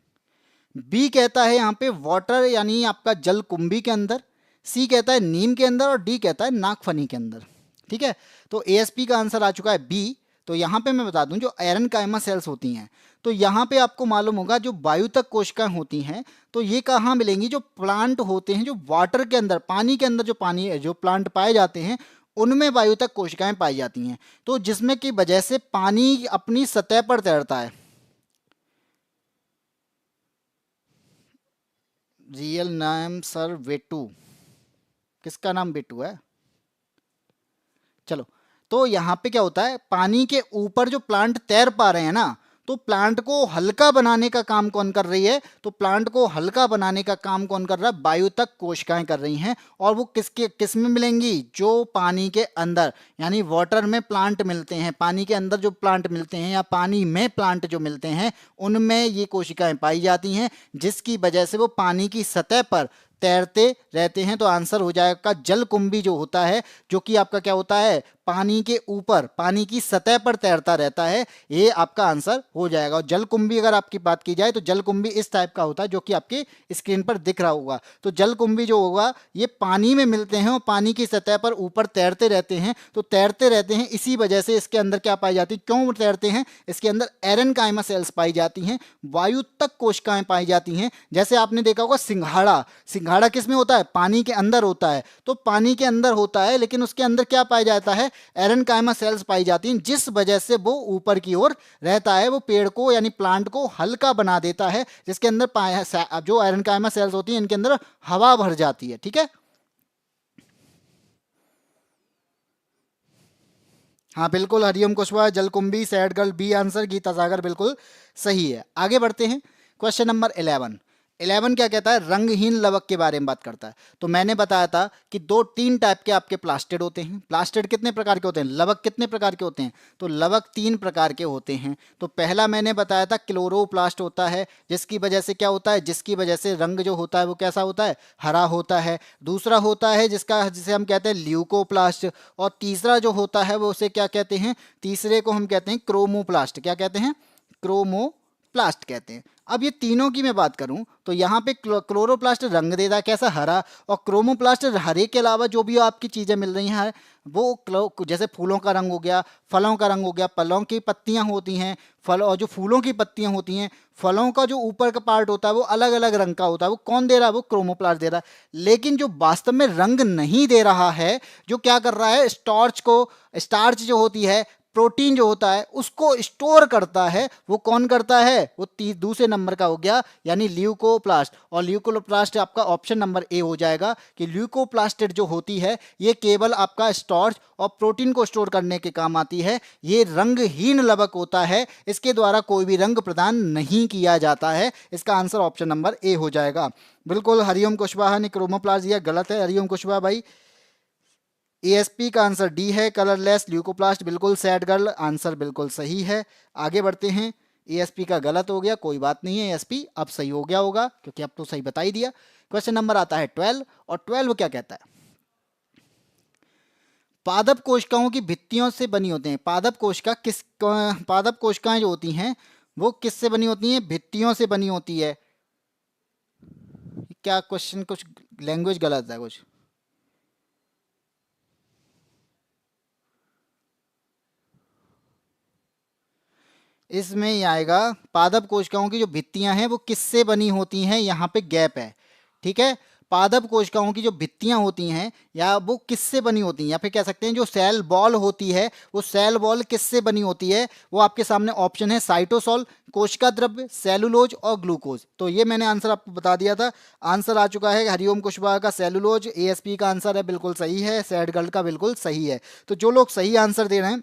बी कहता है यहाँ पे वाटर यानी आपका जल कुंभी के अंदर। सी कहता है नीम के अंदर और डी कहता है नागफनी के अंदर। ठीक है, तो एएसपी का आंसर आ चुका है बी। तो यहाँ पे मैं बता दूं जो एरेनकाइमा सेल्स होती हैं, तो यहाँ पे आपको मालूम होगा जो वायुतक कोशिकाएं होती हैं तो ये कहाँ मिलेंगी, जो प्लांट होते हैं जो वाटर के अंदर, पानी के अंदर जो पानी जो प्लांट पाए जाते हैं उनमें वायुतक कोशिकाएं पाई जाती हैं। तो जिसमें की वजह से पानी अपनी सतह पर तैरता है। रियल नाम सर वेटू, किसका नाम बेटू है, चलो। तो यहाँ पे क्या होता है, पानी के ऊपर जो प्लांट तैर पा रहे हैं ना, तो प्लांट को हल्का बनाने का काम कौन कर रही है, तो प्लांट को हल्का बनाने का काम कौन कर रहा है, वायुतक कोशिकाएं कर रही हैं। और वो किस में मिलेंगी, जो पानी के अंदर यानी वाटर में प्लांट मिलते हैं, पानी के अंदर जो प्लांट मिलते हैं या पानी में प्लांट जो मिलते हैं उनमें ये कोशिकाएं पाई जाती हैं, जिसकी वजह से वो पानी की सतह पर तैरते रहते हैं। तो आंसर हो जाएगा जलकुंभी जो होता है, जो कि आपका क्या होता है, पानी के ऊपर पानी की सतह पर तैरता रहता है, ये आपका आंसर हो जाएगा। और जलकुंभी अगर आपकी बात की जाए तो जलकुंभी इस टाइप का होता है जो कि आपके स्क्रीन पर दिख रहा होगा। तो जलकुंभी जो होगा ये पानी में मिलते हैं और पानी की सतह पर ऊपर तैरते रहते हैं। तो तैरते रहते हैं, इसी वजह से इसके अंदर क्या पाई जाती है, क्यों तैरते हैं, इसके अंदर एरेनकाइमा सेल्स पाई जाती हैं, वायुतक कोशिकाएं पाई जाती हैं। जैसे आपने देखा होगा सिंघाड़ा, सिंघाड़ा किस में होता है, पानी के अंदर होता है। तो पानी के अंदर होता है लेकिन उसके अंदर क्या पाया जाता है, एरेनकाइमा सेल्स पाई जाती हैं, जिस वजह से वो ऊपर की ओर रहता है, वो पेड़ को यानी प्लांट को हल्का बना देता है, जिसके अंदर जो एरेनकाइमा सेल्स होती हैं इनके अंदर हवा भर जाती है। ठीक है, हाँ बिल्कुल, हरिओम कुशवाहा, जलकुंभी, sad girl B answer, Geeta Sagar बिल्कुल सही है। आगे बढ़ते हैं, क्वेश्चन नंबर 11। 11 क्या कहता है, रंगहीन लवक के बारे में बात करता है। तो मैंने बताया था कि तीन टाइप के आपके प्लास्टिड होते हैं। प्लास्टिड कितने प्रकार के होते हैं, लवक कितने प्रकार के होते हैं, तो लवक 3 प्रकार के होते हैं। तो पहला मैंने बताया था क्लोरोप्लास्ट होता है, जिसकी वजह से क्या होता है, जिसकी वजह से रंग जो होता है वो कैसा होता है, हरा होता है। दूसरा होता है जिसे हम कहते हैं ल्यूकोप्लास्ट। और तीसरा जो होता है वो उसे क्या कहते हैं, तीसरे को हम कहते हैं क्रोमोप्लास्ट। क्या कहते हैं, क्रोमोप्लास्ट कहते हैं। अब ये तीनों की मैं बात करूं तो यहाँ पे क्लोरोप्लास्ट रंग देता है कैसा, हरा। और क्रोमोप्लास्ट हरे के अलावा जो भी आपकी चीज़ें मिल रही हैं वो जैसे फूलों का रंग हो गया, फलों का रंग हो गया, फलों की पत्तियां होती हैं, फल और जो फूलों की पत्तियां होती हैं, फलों का जो ऊपर का पार्ट होता है वो अलग अलग रंग का होता है। वो कौन दे रहा है, वो क्रोमोप्लास्ट दे रहा है। लेकिन जो वास्तव में रंग नहीं दे रहा है, जो क्या कर रहा है, स्टार्च जो होती है, प्रोटीन जो होता है उसको स्टोर करता है, वो कौन करता है, वो दूसरे नंबर का हो गया यानी ल्यूकोप्लास्ट। और ल्यूकोप्लास्ट आपका ऑप्शन नंबर ए हो जाएगा कि ल्यूकोप्लास्टिड जो होती है ये केवल आपका स्टार्च और प्रोटीन को स्टोर करने के काम आती है। ये रंगहीन लवक होता है, इसके द्वारा कोई भी रंग प्रदान नहीं किया जाता है। इसका आंसर ऑप्शन नंबर ए हो जाएगा। बिल्कुल, हरिओम कुशवाहा ने क्रोमोप्लास्ट दिया, गलत है हरिओम कुशवाहा भाई। एएसपी का आंसर डी है, कलरलेस ल्यूकोप्लास्ट, बिल्कुल सैड गर्ल आंसर बिल्कुल सही है। आगे बढ़ते हैं। एएसपी का गलत हो गया, कोई बात नहीं है, एएसपी अब सही हो गया होगा क्योंकि अब तो सही बता ही दिया। क्वेश्चन नंबर आता है 12, और 12 क्या कहता है? पादप कोशिकाओं की भित्तियों से बनी होते हैं। पादप कोशिकाएं जो होती हैं वो किससे बनी होती हैं? भित्तियों से बनी होती है। क्या क्वेश्चन, कुछ लैंग्वेज गलत है कुछ। इसमें ही आएगा, पादप कोशिकाओं की जो भित्तियां हैं वो किससे बनी होती हैं, यहाँ पे गैप है। ठीक है, पादप कोशिकाओं की जो भित्तियां होती हैं या वो किससे बनी होती हैं, या फिर कह सकते हैं जो सेल बॉल होती है वो सेल बॉल किससे बनी होती है। वो आपके सामने ऑप्शन है साइटोसॉल, कोशिका द्रव्य, सेलुलोज और ग्लूकोज। तो ये मैंने आंसर आपको बता दिया था। आंसर आ चुका है हरिओम कुशवाहा का सेलुलोज। एएसपी का आंसर है बिल्कुल सही है, सैड गर्ल का बिल्कुल सही है। तो जो लोग सही आंसर दे रहे हैं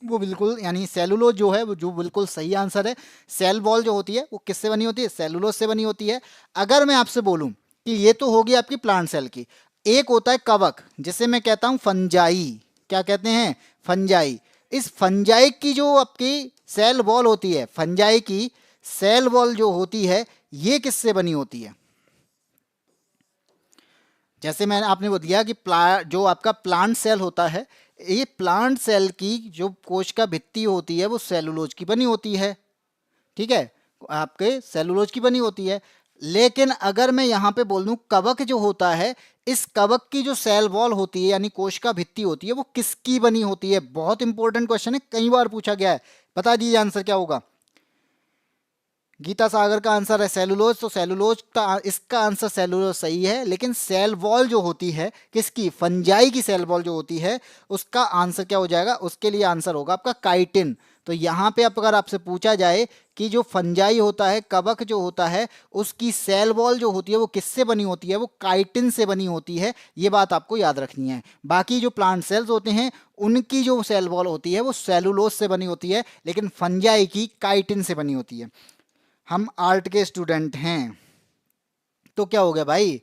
वो बिल्कुल, यानी सेलुलोज जो है वो जो बिल्कुल सही आंसर है। सेल बॉल जो होती है वो किससे बनी होती है? सेलुलोज से बनी होती है। अगर मैं आपसे बोलूं कि ये तो होगी आपकी प्लांट सेल की, एक होता है कवक जिसे मैं कहता हूं फंजाई। क्या कहते हैं? फंजाई। इस फंजाई की जो आपकी सेल वॉल होती है, फंजाई की सेल वॉल जो होती है ये किससे बनी होती है? जैसे मैंने आपने वो दिया कि जो आपका प्लांट सेल होता है, ये प्लांट सेल की जो कोशिका भित्ति होती है वो सेलुलोज की बनी होती है। ठीक है, आपके सेलुलोज की बनी होती है। लेकिन अगर मैं यहाँ पे बोल दूं कवक जो होता है, इस कवक की जो सेल वॉल होती है यानी कोशिका भित्ति होती है वो किसकी बनी होती है? बहुत इंपॉर्टेंट क्वेश्चन है, कई बार पूछा गया है। बता दीजिए आंसर क्या होगा। गीता सागर का आंसर है सेलुलोज, तो सेलुलोज का इसका आंसर सेलुलोज सही है। लेकिन सेल वॉल जो होती है किसकी? फंजाई की सेल वॉल जो होती है उसका आंसर क्या हो जाएगा? उसके लिए आंसर होगा आपका काइटिन। तो यहाँ पे अब अगर आपसे पूछा जाए कि जो फंजाई होता है, कवक जो होता है, उसकी सेल वॉल जो होती है वो किससे बनी होती है? वो काइटिन से बनी होती है। ये बात आपको याद रखनी है। बाकी जो प्लांट सेल्स होते हैं उनकी जो सेल वॉल होती है वो सेलुलोज से बनी होती है, लेकिन फंजाई की काइटिन से बनी होती है। हम आर्ट के स्टूडेंट हैं तो क्या हो गया भाई,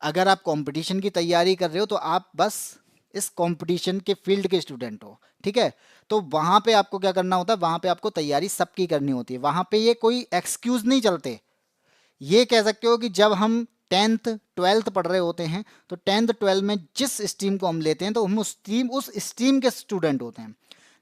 अगर आप कंपटीशन की तैयारी कर रहे हो तो आप बस इस कंपटीशन के फील्ड के स्टूडेंट हो। ठीक है, तो वहां पे आपको क्या करना होता है? वहां पे आपको तैयारी सबकी करनी होती है। वहां पे ये कोई एक्सक्यूज नहीं चलते। ये कह सकते हो कि जब हम 10th 12th पढ़ रहे होते हैं तो 10th 12th में जिस स्ट्रीम को हम लेते हैं तो हम उस स्ट्रीम के स्टूडेंट होते हैं।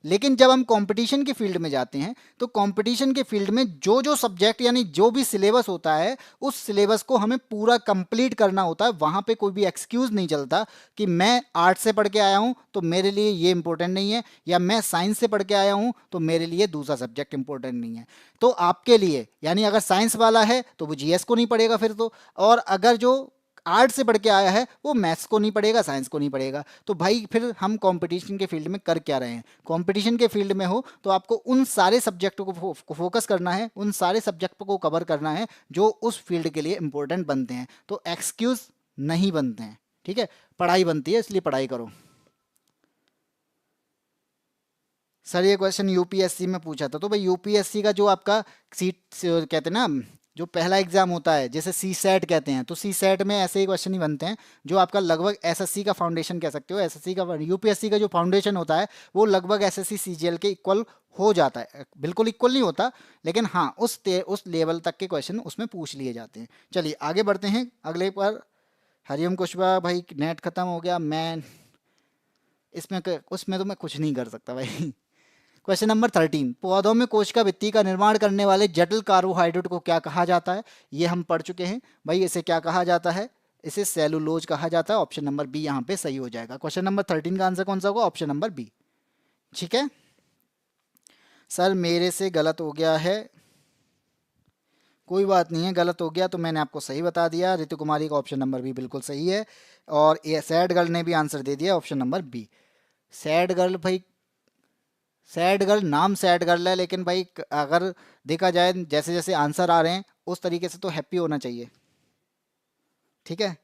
लेकिन जब हम कंपटीशन के फील्ड में जाते हैं तो कंपटीशन के फील्ड में जो जो सब्जेक्ट यानी जो भी सिलेबस होता है उस सिलेबस को हमें पूरा कंप्लीट करना होता है। वहाँ पे कोई भी एक्सक्यूज़ नहीं चलता कि मैं आर्ट से पढ़ के आया हूँ तो मेरे लिए ये इंपॉर्टेंट नहीं है, या मैं साइंस से पढ़ के आया हूँ तो मेरे लिए दूसरा सब्जेक्ट इंपॉर्टेंट नहीं है। तो आपके लिए यानी अगर साइंस वाला है तो वो जीएस को नहीं पढ़ेगा फिर तो, और अगर जो आर्ट से पढ़ के आया है वो मैथ्स को नहीं पढ़ेगा, साइंस को नहीं पढ़ेगा। तो भाई फिर हम कंपटीशन के फील्ड में कर क्या रहे हैं? कंपटीशन के फील्ड में हो तो आपको उन सारे सब्जेक्टों को फोकस करना है, उन सारे सब्जेक्ट को कवर करना है जो उस फील्ड के लिए इंपॉर्टेंट बनते हैं। तो एक्सक्यूज नहीं बनते हैं। ठीक है, पढ़ाई बनती है, इसलिए पढ़ाई करो। सर ये क्वेश्चन यूपीएससी में पूछा था, तो भाई यूपीएससी का जो आपका सीट कहते हैं ना, जो पहला एग्जाम होता है जैसे सी सेट कहते हैं, तो सी सेट में ऐसे ही क्वेश्चन ही बनते हैं जो आपका लगभग एसएससी का फाउंडेशन कह सकते हो। एसएससी का यूपीएससी का जो फाउंडेशन होता है वो लगभग एसएससी सीजीएल के इक्वल हो जाता है। बिल्कुल इक्वल नहीं होता, लेकिन हाँ उस लेवल तक के क्वेश्चन उसमें पूछ लिए जाते हैं। चलिए आगे बढ़ते हैं अगले पर। हरिओम कुशवाहा भाई नेट खत्म हो गया, मैं उसमें तो मैं कुछ नहीं कर सकता भाई। क्वेश्चन नंबर 13, पौधों में कोशिका भित्ति का निर्माण करने वाले जटिल कार्बोहाइड्रेट को क्या कहा जाता है? ये हम पढ़ चुके हैं भाई। इसे क्या कहा जाता है? इसे सेलुलोज कहा जाता है। ऑप्शन नंबर बी यहाँ पे सही हो जाएगा। क्वेश्चन नंबर 13 का आंसर कौन सा होगा? Option number B. ठीक है सर, मेरे से गलत हो गया है, कोई बात नहीं है, गलत हो गया तो मैंने आपको सही बता दिया। ऋतु कुमारी का ऑप्शन नंबर बी बिल्कुल सही है, और ये सैड गर्ल ने भी आंसर दे दिया option number B. Sad girl भाई, सैड गर्ल नाम सैड गर्ल है, लेकिन भाई अगर देखा जाए जैसे जैसे आंसर आ रहे हैं उस तरीके से तो हैप्पी होना चाहिए। ठीक है,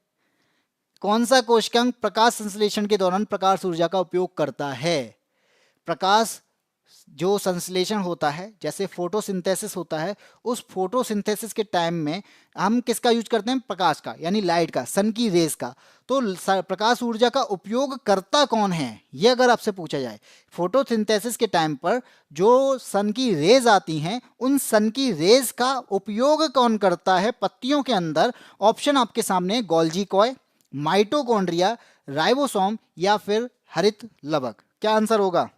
कौन सा कोशिकांग प्रकाश संश्लेषण के दौरान प्रकाश ऊर्जा का उपयोग करता है? प्रकाश जो संश्लेषण होता है, जैसे फोटोसिंथेसिस होता है, उस फोटोसिंथेसिस के टाइम में हम किसका यूज करते हैं? प्रकाश का, यानी लाइट का, सन की रेज का। तो प्रकाश ऊर्जा का उपयोग करता कौन है, ये अगर आपसे पूछा जाए, फोटोसिंथेसिस के टाइम पर जो सन की रेज आती हैं, उन सन की रेज का उपयोग कौन करता है पत्तियों के अंदर? ऑप्शन आपके सामने, गोल्जी कॉय, माइटोकॉन्ड्रिया, राइबोसोम या फिर हरित लवक। क्या आंसर होगा?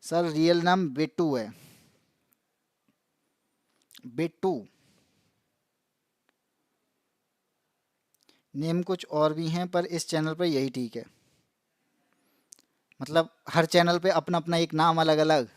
सर रियल नाम बेटू है, बेटू। नेम कुछ और भी हैं पर इस चैनल पर यही ठीक है। मतलब हर चैनल पे अपना अपना एक नाम अलग अलग।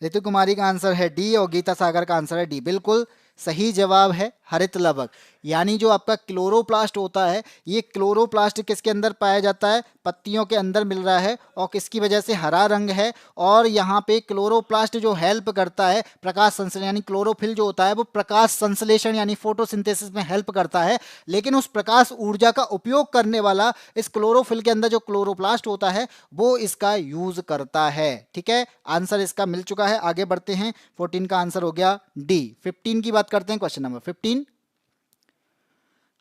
ऋतु कुमारी का आंसर है डी और गीता सागर का आंसर है डी। बिल्कुल सही जवाब है हरित लवक। यानी जो आपका क्लोरोप्लास्ट होता है, ये क्लोरोप्लास्ट किसके अंदर पाया जाता है? पत्तियों के अंदर मिल रहा है, और किसकी वजह से? हरा रंग है। और यहाँ पे क्लोरोप्लास्ट जो हेल्प करता है प्रकाश संश्लेषण, यानी क्लोरोफिल जो होता है वो प्रकाश संश्लेषण यानी फोटोसिंथेसिस में हेल्प करता है। लेकिन उस प्रकाश ऊर्जा का उपयोग करने वाला इस क्लोरोफिल के अंदर जो क्लोरोप्लास्ट होता है वो इसका यूज करता है। ठीक है, आंसर इसका मिल चुका है। आगे बढ़ते हैं, 14 का आंसर हो गया डी। 15 की बात करते हैं, क्वेश्चन नंबर 15।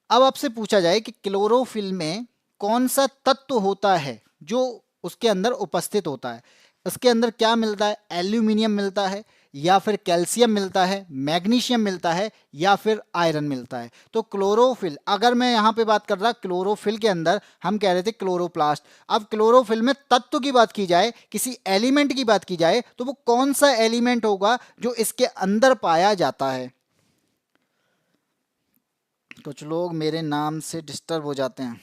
अब आपसे पूछा जाए कि क्लोरोफिल में कौन सा तत्व होता है जो उसके अंदर उपस्थित होता है? उसके अंदर क्या मिलता है? एल्यूमिनियम मिलता है, या फिर कैल्शियम मिलता है, मैग्नीशियम मिलता है, या फिर आयरन मिलता है? तो क्लोरोफिल, अगर मैं यहां पे बात कर रहा, क्लोरोफिल के अंदर हम कह रहे थे क्लोरोप्लास्ट। अब क्लोरोफिल में तत्व की बात की जाए, किसी एलिमेंट की बात की जाए, तो वो कौन सा एलिमेंट होगा जो इसके अंदर पाया जाता है? कुछ लोग मेरे नाम से डिस्टर्ब हो जाते हैं।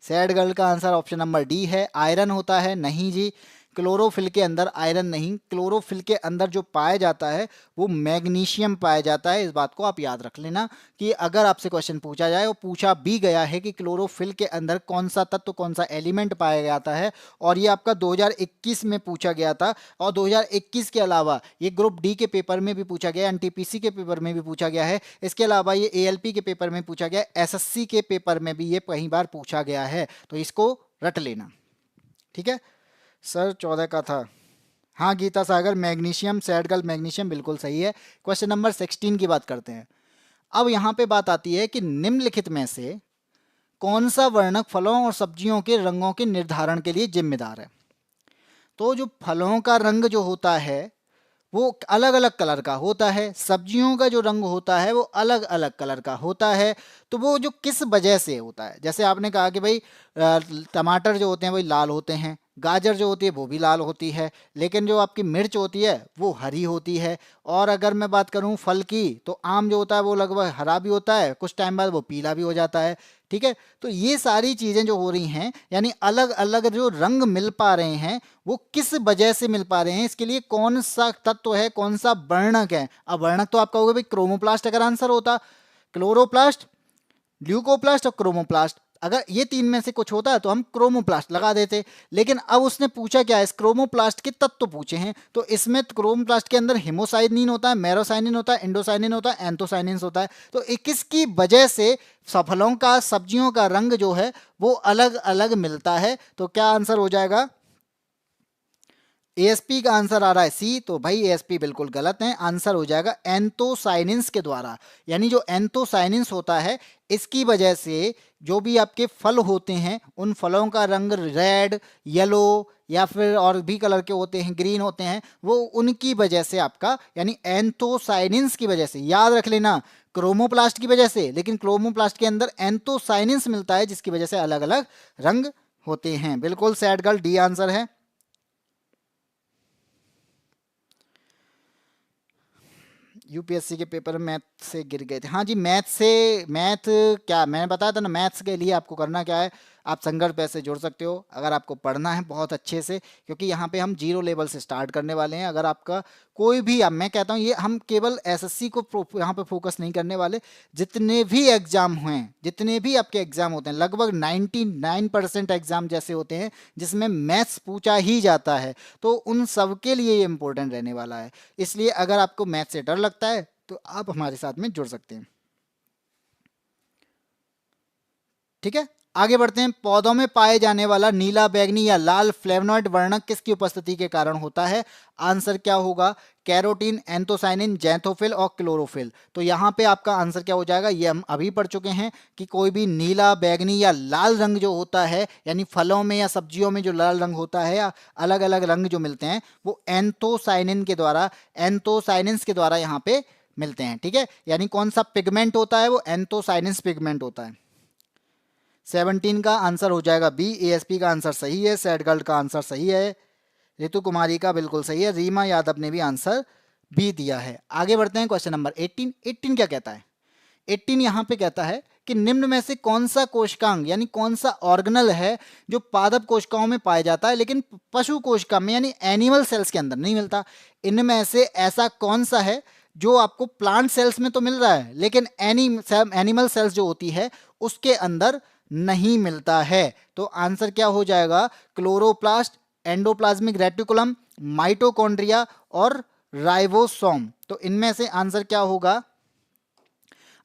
सैड गर्ल का आंसर ऑप्शन नंबर डी है, आयरन होता है। नहीं जी, क्लोरोफिल के अंदर आयरन नहीं, क्लोरोफिल के अंदर जो पाया जाता है वो मैग्नीशियम पाया जाता है। इस बात को आप याद रख लेना कि अगर आपसे क्वेश्चन पूछा जाए, और पूछा भी गया है कि क्लोरोफिल के अंदर कौन सा तत्व, कौन सा एलिमेंट पाया जाता है, और ये आपका 2021 में पूछा गया था। और 2021 के अलावा ये ग्रुप डी के पेपर में भी पूछा गया, एनटीपीसी के पेपर में भी पूछा गया है। इसके अलावा ये एएलपी के पेपर में पूछा गया, एसएससी के पेपर में भी ये कई बार पूछा गया है। तो इसको रट लेना। ठीक है सर, 14 का था। हाँ गीता सागर, मैग्नीशियम, सैड गर्ल मैग्नीशियम बिल्कुल सही है। क्वेश्चन नंबर 16 की बात करते हैं। अब यहाँ पे बात आती है कि निम्नलिखित में से कौन सा वर्णक फलों और सब्जियों के रंगों के निर्धारण के लिए जिम्मेदार है? तो जो फलों का रंग जो होता है वो अलग अलग कलर का होता है, सब्जियों का जो रंग होता है वो अलग अलग कलर का होता है। तो वो जो किस वजह से होता है? जैसे आपने कहा कि भाई टमाटर जो होते हैं वही लाल होते हैं, गाजर जो होती है वो भी लाल होती है, लेकिन जो आपकी मिर्च होती है वो हरी होती है। और अगर मैं बात करूं फल की, तो आम जो होता है वो लगभग हरा भी होता है, कुछ टाइम बाद वो पीला भी हो जाता है। ठीक है, तो ये सारी चीज़ें जो हो रही हैं, यानी अलग अलग जो रंग मिल पा रहे हैं वो किस वजह से मिल पा रहे हैं, इसके लिए कौन सा तत्व है, कौन सा वर्णक है? अब वर्णक तो आप कहोगे भाई क्रोमोप्लास्ट अगर आंसर होता, क्लोरोप्लास्ट, ल्यूकोप्लास्ट और क्रोमोप्लास्ट। अगर ये तीन में से कुछ होता है तो हम क्रोमोप्लास्ट लगा देते। लेकिन अब उसने पूछा क्या है? इस क्रोमोप्लास्ट के तत्व पूछे हैं। तो इसमें क्रोमोप्लास्ट के अंदर हिमोसाइनिन होता है, मेरोसाइनिन होता है, एंडोसाइनिन होता है, एंथोसाइनिन होता है। तो किसकी वजह से फलों का, सब्जियों का रंग जो है वो अलग अलग मिलता है? तो क्या आंसर हो जाएगा? एएसपी का आंसर आ रहा है सी। तो भाई एएसपी बिल्कुल गलत है, आंसर हो जाएगा एंथोसाइनिन्स के द्वारा। यानी जो एंथोसाइनिन्स होता है इसकी वजह से जो भी आपके फल होते हैं उन फलों का रंग रेड, येलो या फिर और भी कलर के होते हैं, ग्रीन होते हैं, वो उनकी वजह से आपका, यानी एंथोसाइनिन्स की वजह से। याद रख लेना, क्रोमोप्लास्ट की वजह से, लेकिन क्रोमोप्लास्ट के अंदर एंथोसाइनिन्स मिलता है जिसकी वजह से अलग अलग रंग होते हैं। बिल्कुल सैड गर्ल, डी आंसर है। यूपीएससी के पेपर में मैथ से गिर गए थे। हाँ जी, मैथ से, मैथ क्या मैंने बताया था ना, मैथ्स के लिए आपको करना क्या है, आप संघर्ष पे से जुड़ सकते हो अगर आपको पढ़ना है बहुत अच्छे से, क्योंकि यहाँ पे हम जीरो लेवल से स्टार्ट करने वाले हैं। अगर आपका कोई भी, अब मैं कहता हूँ ये हम केवल एसएससी को यहाँ पे फोकस नहीं करने वाले, जितने भी एग्जाम हुए, जितने भी आपके एग्जाम होते हैं, लगभग 99% एग्जाम जैसे होते हैं जिसमें मैथ्स पूछा ही जाता है, तो उन सब के लिए ये इंपॉर्टेंट रहने वाला है। इसलिए अगर आपको मैथ से डर लगता है तो आप हमारे साथ में जुड़ सकते हैं। ठीक है, आगे बढ़ते हैं। पौधों में पाए जाने वाला नीला, बैगनी या लाल फ्लेवनॉइड वर्णक किसकी उपस्थिति के कारण होता है? आंसर क्या होगा? कैरोटीन, एंथोसाइनिन, जैंथोफिल और क्लोरोफिल। तो यहाँ पे आपका आंसर क्या हो जाएगा? ये हम अभी पढ़ चुके हैं कि कोई भी नीला, बैगनी या लाल रंग जो होता है, यानी फलों में या सब्जियों में जो लाल रंग होता है या अलग अलग रंग जो मिलते हैं, वो एंथोसाइनिन के द्वारा, एंथोसाइनिन्स के द्वारा यहाँ पे मिलते हैं। ठीक है, यानी कौन सा पिगमेंट होता है? वो एंथोसाइनिन्स पिगमेंट होता है। 17 का आंसर हो जाएगा बी। एएसपी का आंसर सही है। सैड गर्ल का आंसर सही है। ऋतु कुमारी का बिल्कुल सही है। रीमा यादव ने भी आंसर बी दिया है। आगे बढ़ते हैं। Question number 18। 18 क्या कहता है? 18 यहाँ पे कहता है कि निम्न में से कौन सा कोशिकांग यानी कौन सा ऑर्गेनल है जो पादप कोशिकाओं में पाया जाता है लेकिन पशु कोशिका में यानी एनिमल सेल्स के अंदर नहीं मिलता? इनमें से ऐसा कौन सा है जो आपको प्लांट सेल्स में तो मिल रहा है लेकिन एनिमल सेल्स जो होती है उसके अंदर नहीं मिलता है? तो आंसर क्या हो जाएगा? क्लोरोप्लास्ट, एंडोप्लाज्मिक रेटिकुलम, माइटोकॉन्ड्रिया और राइबोसोम। तो इनमें से आंसर क्या होगा?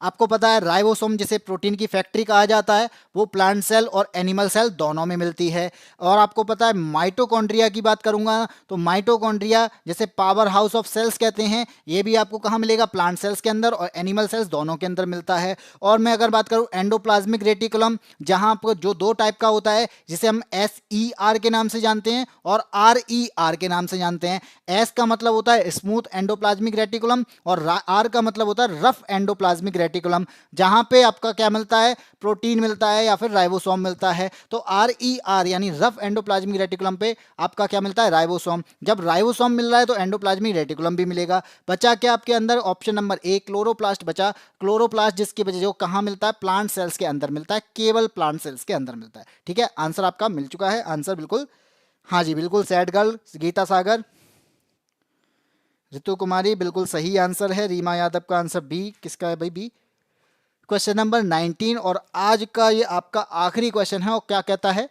आपको पता है राइबोसोम जिसे प्रोटीन की फैक्ट्री कहा जाता है, वो प्लांट सेल और एनिमल सेल दोनों में मिलती है। और आपको पता है माइटोकॉन्ड्रिया की बात करूंगा तो माइटोकॉन्ड्रिया जिसे पावर हाउस ऑफ सेल्स कहते हैं, ये भी आपको कहाँ मिलेगा? प्लांट सेल्स के अंदर और एनिमल सेल्स दोनों के अंदर मिलता है। और मैं अगर बात करूँ एंडोप्लाज्मिक रेटिकुलम, जहाँ आपको जो दो टाइप का होता है जिसे हम SER के नाम से जानते हैं और RER के नाम से जानते हैं। एस का मतलब होता है स्मूथ एंडोप्लाज्मिक रेटिकुलम और आर का मतलब होता है रफ एंडोप्लाज्मिक रेटिकुलम, जहां पे आपका क्या मिलता है? प्रोटीन मिलता है या फिर राइबोसोम मिलता है। तो RER यानी रफ एंडोप्लाज्मिक रेटिकुलम पे आपका क्या मिलता है? राइबोसोम। जब राइबोसोम मिल रहा है तो एंडोप्लाज्मिक रेटिकुलम भी मिलेगा। बचा क्या आपके अंदर? ऑप्शन नंबर ए क्लोरोप्लास्ट बचा। क्लोरोप्लास्ट जिसकी वजह जो कहाँ मिलता है? प्लांट सेल्स के अंदर मिलता है, केवल प्लांट सेल्स के अंदर मिलता है। ठीक है, आंसर आपका मिल चुका है। आंसर बिल्कुल, हाँ जी बिल्कुल। सैड गर्ल, गीता सागर, ऋतु कुमारी बिल्कुल सही आंसर है। रीमा यादव का आंसर बी। किसका है भाई? बी। क्वेश्चन नंबर 19 और आज का ये आपका आखिरी क्वेश्चन है और क्या कहता है?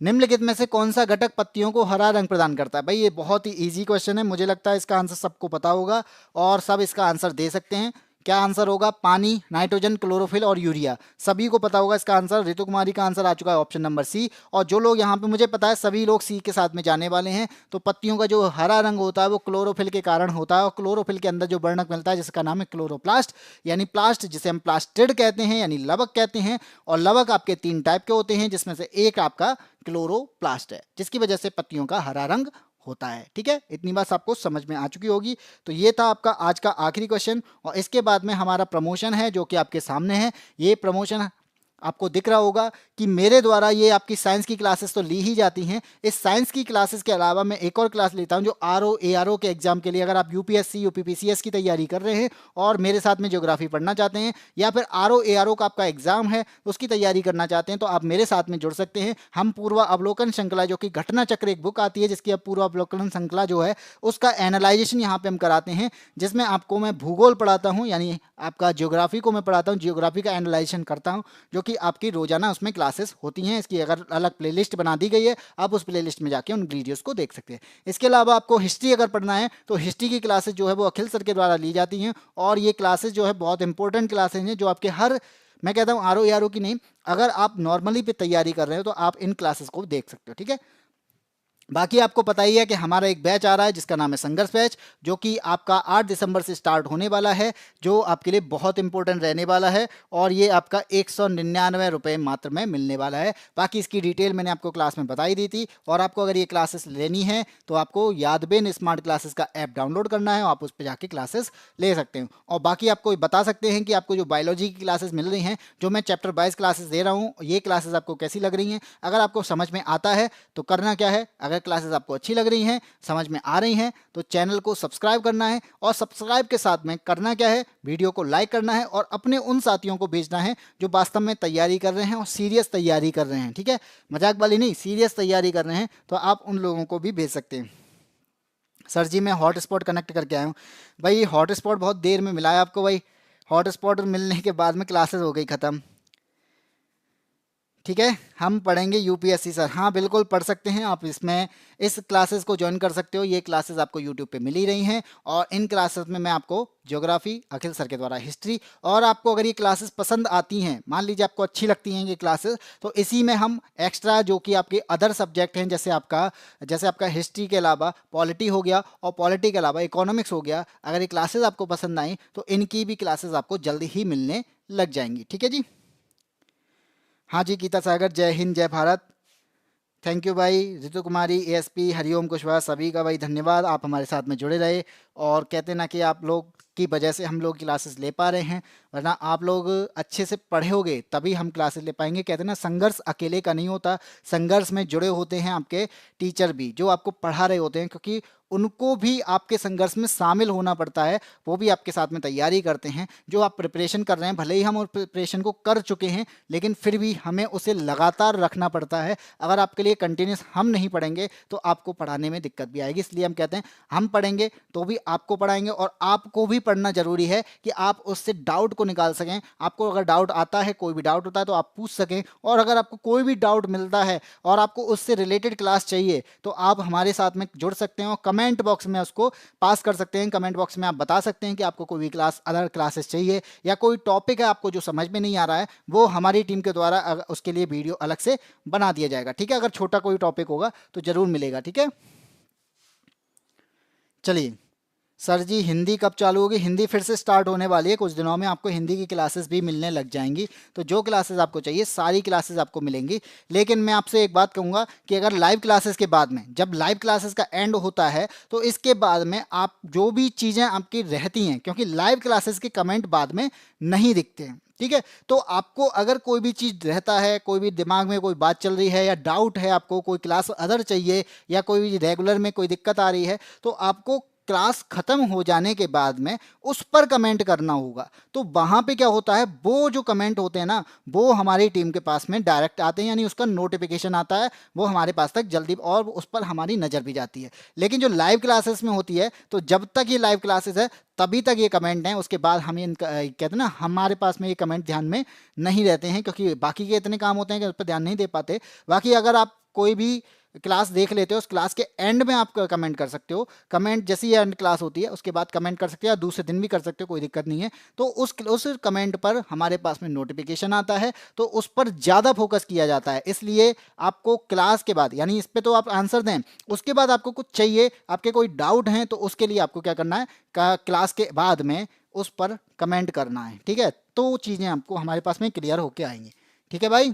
निम्नलिखित में से कौन सा घटक पत्तियों को हरा रंग प्रदान करता है? भाई ये बहुत ही इजी क्वेश्चन है, मुझे लगता है इसका आंसर सबको पता होगा और सब इसका आंसर दे सकते हैं। क्या आंसर होगा? पानी, नाइट्रोजन, क्लोरोफिल और यूरिया। सभी को पता होगा इसका आंसर। ऋतु कुमारी का आंसर आ चुका है ऑप्शन नंबर सी। और जो लोग यहाँ पे मुझे पता है सभी लोग सी के साथ में जाने वाले हैं। तो पत्तियों का जो हरा रंग होता है वो क्लोरोफिल के कारण होता है और क्लोरोफिल के अंदर जो वर्णक मिलता है जिसका नाम है क्लोरोप्लास्ट, यानी प्लास्ट जिसे हम प्लास्टिड कहते हैं यानी लवक कहते हैं। और लवक आपके 3 टाइप के होते हैं जिसमें से एक आपका क्लोरोप्लास्ट है, जिसकी वजह से पत्तियों का हरा रंग होता है। ठीक है, इतनी बात आपको समझ में आ चुकी होगी। तो ये था आपका आज का आखिरी क्वेश्चन और इसके बाद में हमारा प्रमोशन है जो कि आपके सामने है। ये प्रमोशन आपको दिख रहा होगा कि मेरे द्वारा ये आपकी साइंस की क्लासेस तो ली ही जाती हैं। इस साइंस की क्लासेस के अलावा मैं एक और क्लास लेता हूं जो RO ARO के एग्जाम के लिए, अगर आप UPSC UPPCS की तैयारी कर रहे हैं और मेरे साथ में ज्योग्राफी पढ़ना चाहते हैं या फिर RO ARO का आपका एग्जाम है उसकी तैयारी करना चाहते हैं तो आप मेरे साथ में जुड़ सकते हैं। हम पूर्वावलोकन श्रृंखला जो कि घटना चक्र एक बुक आती है जिसकी अब पूर्वावलोकन श्रृंखला जो है उसका एनालाइजेशन यहाँ पे हम कराते हैं, जिसमें आपको मैं भूगोल पढ़ाता हूँ यानी आपका ज्योग्राफी को मैं पढ़ाता हूँ, ज्योग्राफी का एनालाइजेशन करता हूँ जो कि आपकी रोजाना उसमें क्लासेस होती हैं। इसकी अगर अलग प्लेलिस्ट बना दी गई है, आप उस प्लेलिस्ट में जाके उन वीडियोस को देख सकते हैं। इसके अलावा आपको हिस्ट्री अगर पढ़ना है तो हिस्ट्री की क्लासेस जो है वो अखिल सर के द्वारा ली जाती हैं और ये क्लासेस जो है बहुत इंपॉर्टेंट क्लासेस हैं जो आपके हर, मैं कहता हूँ RO ARO की नहीं, अगर आप नॉर्मली पे तैयारी कर रहे हो तो आप इन क्लासेस को देख सकते हो। ठीक है, बाकी आपको पता ही है कि हमारा एक बैच आ रहा है जिसका नाम है संघर्ष बैच, जो कि आपका 8 दिसंबर से स्टार्ट होने वाला है, जो आपके लिए बहुत इंपॉर्टेंट रहने वाला है और ये आपका 199 रुपये मात्र में मिलने वाला है। बाकी इसकी डिटेल मैंने आपको क्लास में बताई दी थी और आपको अगर ये क्लासेस लेनी है तो आपको यादबेन स्मार्ट क्लासेस का ऐप डाउनलोड करना है और आप उस पर जाके क्लासेस ले सकते हैं। और बाकी आपको बता सकते हैं कि आपको जो बायोलॉजी की क्लासेस मिल रही हैं, जो मैं चैप्टर वाइज क्लासेस दे रहा हूँ, ये क्लासेस आपको कैसी लग रही हैं? अगर आपको समझ में आता है तो करना क्या है, अगर क्लासेस आपको अच्छी लग रही हैं, समझ में आ रही हैं, तो चैनल को सब्सक्राइब करना है और सब्सक्राइब के साथ में करना क्या है, वीडियो को लाइक करना है और अपने उन साथियों को भेजना है जो वास्तव में तैयारी कर रहे हैं और सीरियस तैयारी कर रहे हैं। ठीक है, मजाक वाली नहीं, सीरियस तैयारी कर रहे हैं, तो आप उन लोगों को भी भेज सकते हैं। सर जी मैं हॉटस्पॉट कनेक्ट करके आया हूँ। भाई हॉटस्पॉट बहुत देर में मिला है आपको भाई, हॉटस्पॉट मिलने के बाद में क्लासेस हो गई ख़त्म। ठीक है, हम पढ़ेंगे यूपीएससी सर। हाँ बिल्कुल पढ़ सकते हैं आप, इसमें इस क्लासेस को ज्वाइन कर सकते हो। ये क्लासेस आपको यूट्यूब पे मिल ही रही हैं और इन क्लासेस में मैं आपको ज्योग्राफी, अखिल सर के द्वारा हिस्ट्री, और आपको अगर ये क्लासेस पसंद आती हैं, मान लीजिए आपको अच्छी लगती हैं ये क्लासेस, तो इसी में हम एक्स्ट्रा जो कि आपके अदर सब्जेक्ट हैं, जैसे आपका हिस्ट्री के अलावा पॉलिटी हो गया और पॉलिटी के अलावा इकोनॉमिक्स हो गया, अगर ये क्लासेस आपको पसंद आई तो इनकी भी क्लासेस आपको जल्दी ही मिलने लग जाएंगी। ठीक है जी। हाँ जी गीता सागर, जय हिंद जय भारत। थैंक यू भाई। ऋतु कुमारी, एएसपी, हरिओम कुशवाहा, सभी का भाई धन्यवाद, आप हमारे साथ में जुड़े रहे। और कहते ना कि आप लोग की वजह से हम लोग क्लासेस ले पा रहे हैं, वरना आप लोग अच्छे से पढ़े होगे तभी हम क्लासेस ले पाएंगे। कहते ना संघर्ष अकेले का नहीं होता, संघर्ष में जुड़े होते हैं आपके टीचर भी, जो आपको पढ़ा रहे होते हैं, क्योंकि उनको भी आपके संघर्ष में शामिल होना पड़ता है। वो भी आपके साथ में तैयारी करते हैं। जो आप प्रिपरेशन कर रहे हैं, भले ही हम उस प्रिपरेशन को कर चुके हैं, लेकिन फिर भी हमें उसे लगातार रखना पड़ता है। अगर आपके लिए कंटिन्यूस हम नहीं पढ़ेंगे तो आपको पढ़ाने में दिक्कत भी आएगी। इसलिए हम कहते हैं हम पढ़ेंगे तो भी आपको पढ़ाएंगे, और आपको भी पढ़ना जरूरी है कि आप उससे डाउट को निकाल सकें। आपको अगर डाउट आता है, कोई भी डाउट होता है तो आप पूछ सकें, और अगर आपको कोई भी डाउट मिलता है और आपको उससे रिलेटेड क्लास चाहिए तो आप हमारे साथ में जुड़ सकते हैं और कमेंट बॉक्स में उसको पास कर सकते हैं। कमेंट बॉक्स में आप बता सकते हैं कि आपको कोई भी क्लास, अदर क्लासेस चाहिए, या कोई टॉपिक है आपको जो समझ में नहीं आ रहा है, वो हमारी टीम के द्वारा उसके लिए वीडियो अलग से बना दिया जाएगा। ठीक है, अगर छोटा कोई टॉपिक होगा तो जरूर मिलेगा। ठीक है, चलिए। सर जी हिंदी कब चालू होगी? हिंदी फिर से स्टार्ट होने वाली है, कुछ दिनों में आपको हिंदी की क्लासेस भी मिलने लग जाएंगी। तो जो क्लासेस आपको चाहिए सारी क्लासेस आपको मिलेंगी। लेकिन मैं आपसे एक बात कहूँगा कि अगर लाइव क्लासेस के बाद में, जब लाइव क्लासेस का एंड होता है तो इसके बाद में आप जो भी चीज़ें आपकी रहती हैं, क्योंकि लाइव क्लासेस के कमेंट बाद में नहीं दिखते हैं, ठीक है, तो आपको अगर कोई भी चीज़ रहता है, कोई भी दिमाग में कोई बात चल रही है, या डाउट है, आपको कोई क्लास अदर चाहिए, या कोई रेगुलर में कोई दिक्कत आ रही है, तो आपको क्लास खत्म हो जाने के बाद में उस पर कमेंट करना होगा। तो वहां पे क्या होता है, वो जो कमेंट होते हैं ना, वो हमारी टीम के पास में डायरेक्ट आते हैं, यानी उसका नोटिफिकेशन आता है, वो हमारे पास तक जल्दी, और उस पर हमारी नज़र भी जाती है। लेकिन जो लाइव क्लासेस में होती है, तो जब तक ये लाइव क्लासेस है तभी तक ये कमेंट हैं, उसके बाद हम इनका कहते हैं ना, हमारे पास में ये कमेंट ध्यान में नहीं रहते हैं, क्योंकि बाकी के इतने काम होते हैं कि उस पर ध्यान नहीं दे पाते। बाकी अगर आप कोई भी क्लास देख लेते हो, उस क्लास के एंड में आप कमेंट कर सकते हो। कमेंट जैसी ये एंड क्लास होती है उसके बाद कमेंट कर सकते हो, या दूसरे दिन भी कर सकते हो, कोई दिक्कत नहीं है। तो उस कमेंट पर हमारे पास में नोटिफिकेशन आता है, तो उस पर ज़्यादा फोकस किया जाता है। इसलिए आपको क्लास के बाद, यानी इस पर तो आप आंसर दें, उसके बाद आपको कुछ चाहिए, आपके कोई डाउट हैं, तो उसके लिए आपको क्या करना है, क्लास के बाद में उस पर कमेंट करना है। ठीक है, तो चीज़ें आपको हमारे पास में क्लियर होके आएंगी। ठीक है भाई,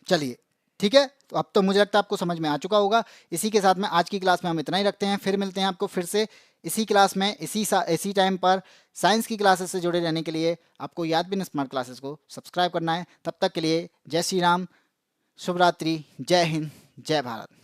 चलिए। ठीक है, तो अब तो मुझे लगता है आपको समझ में आ चुका होगा। इसी के साथ में आज की क्लास में हम इतना ही रखते हैं, फिर मिलते हैं आपको फिर से इसी क्लास में, इसी टाइम पर। साइंस की क्लासेस से जुड़े रहने के लिए आपको यादबिन स्मार्ट क्लासेस को सब्सक्राइब करना है। तब तक के लिए जय श्री राम, शुभ रात्रि, जय हिंद, जय भारत।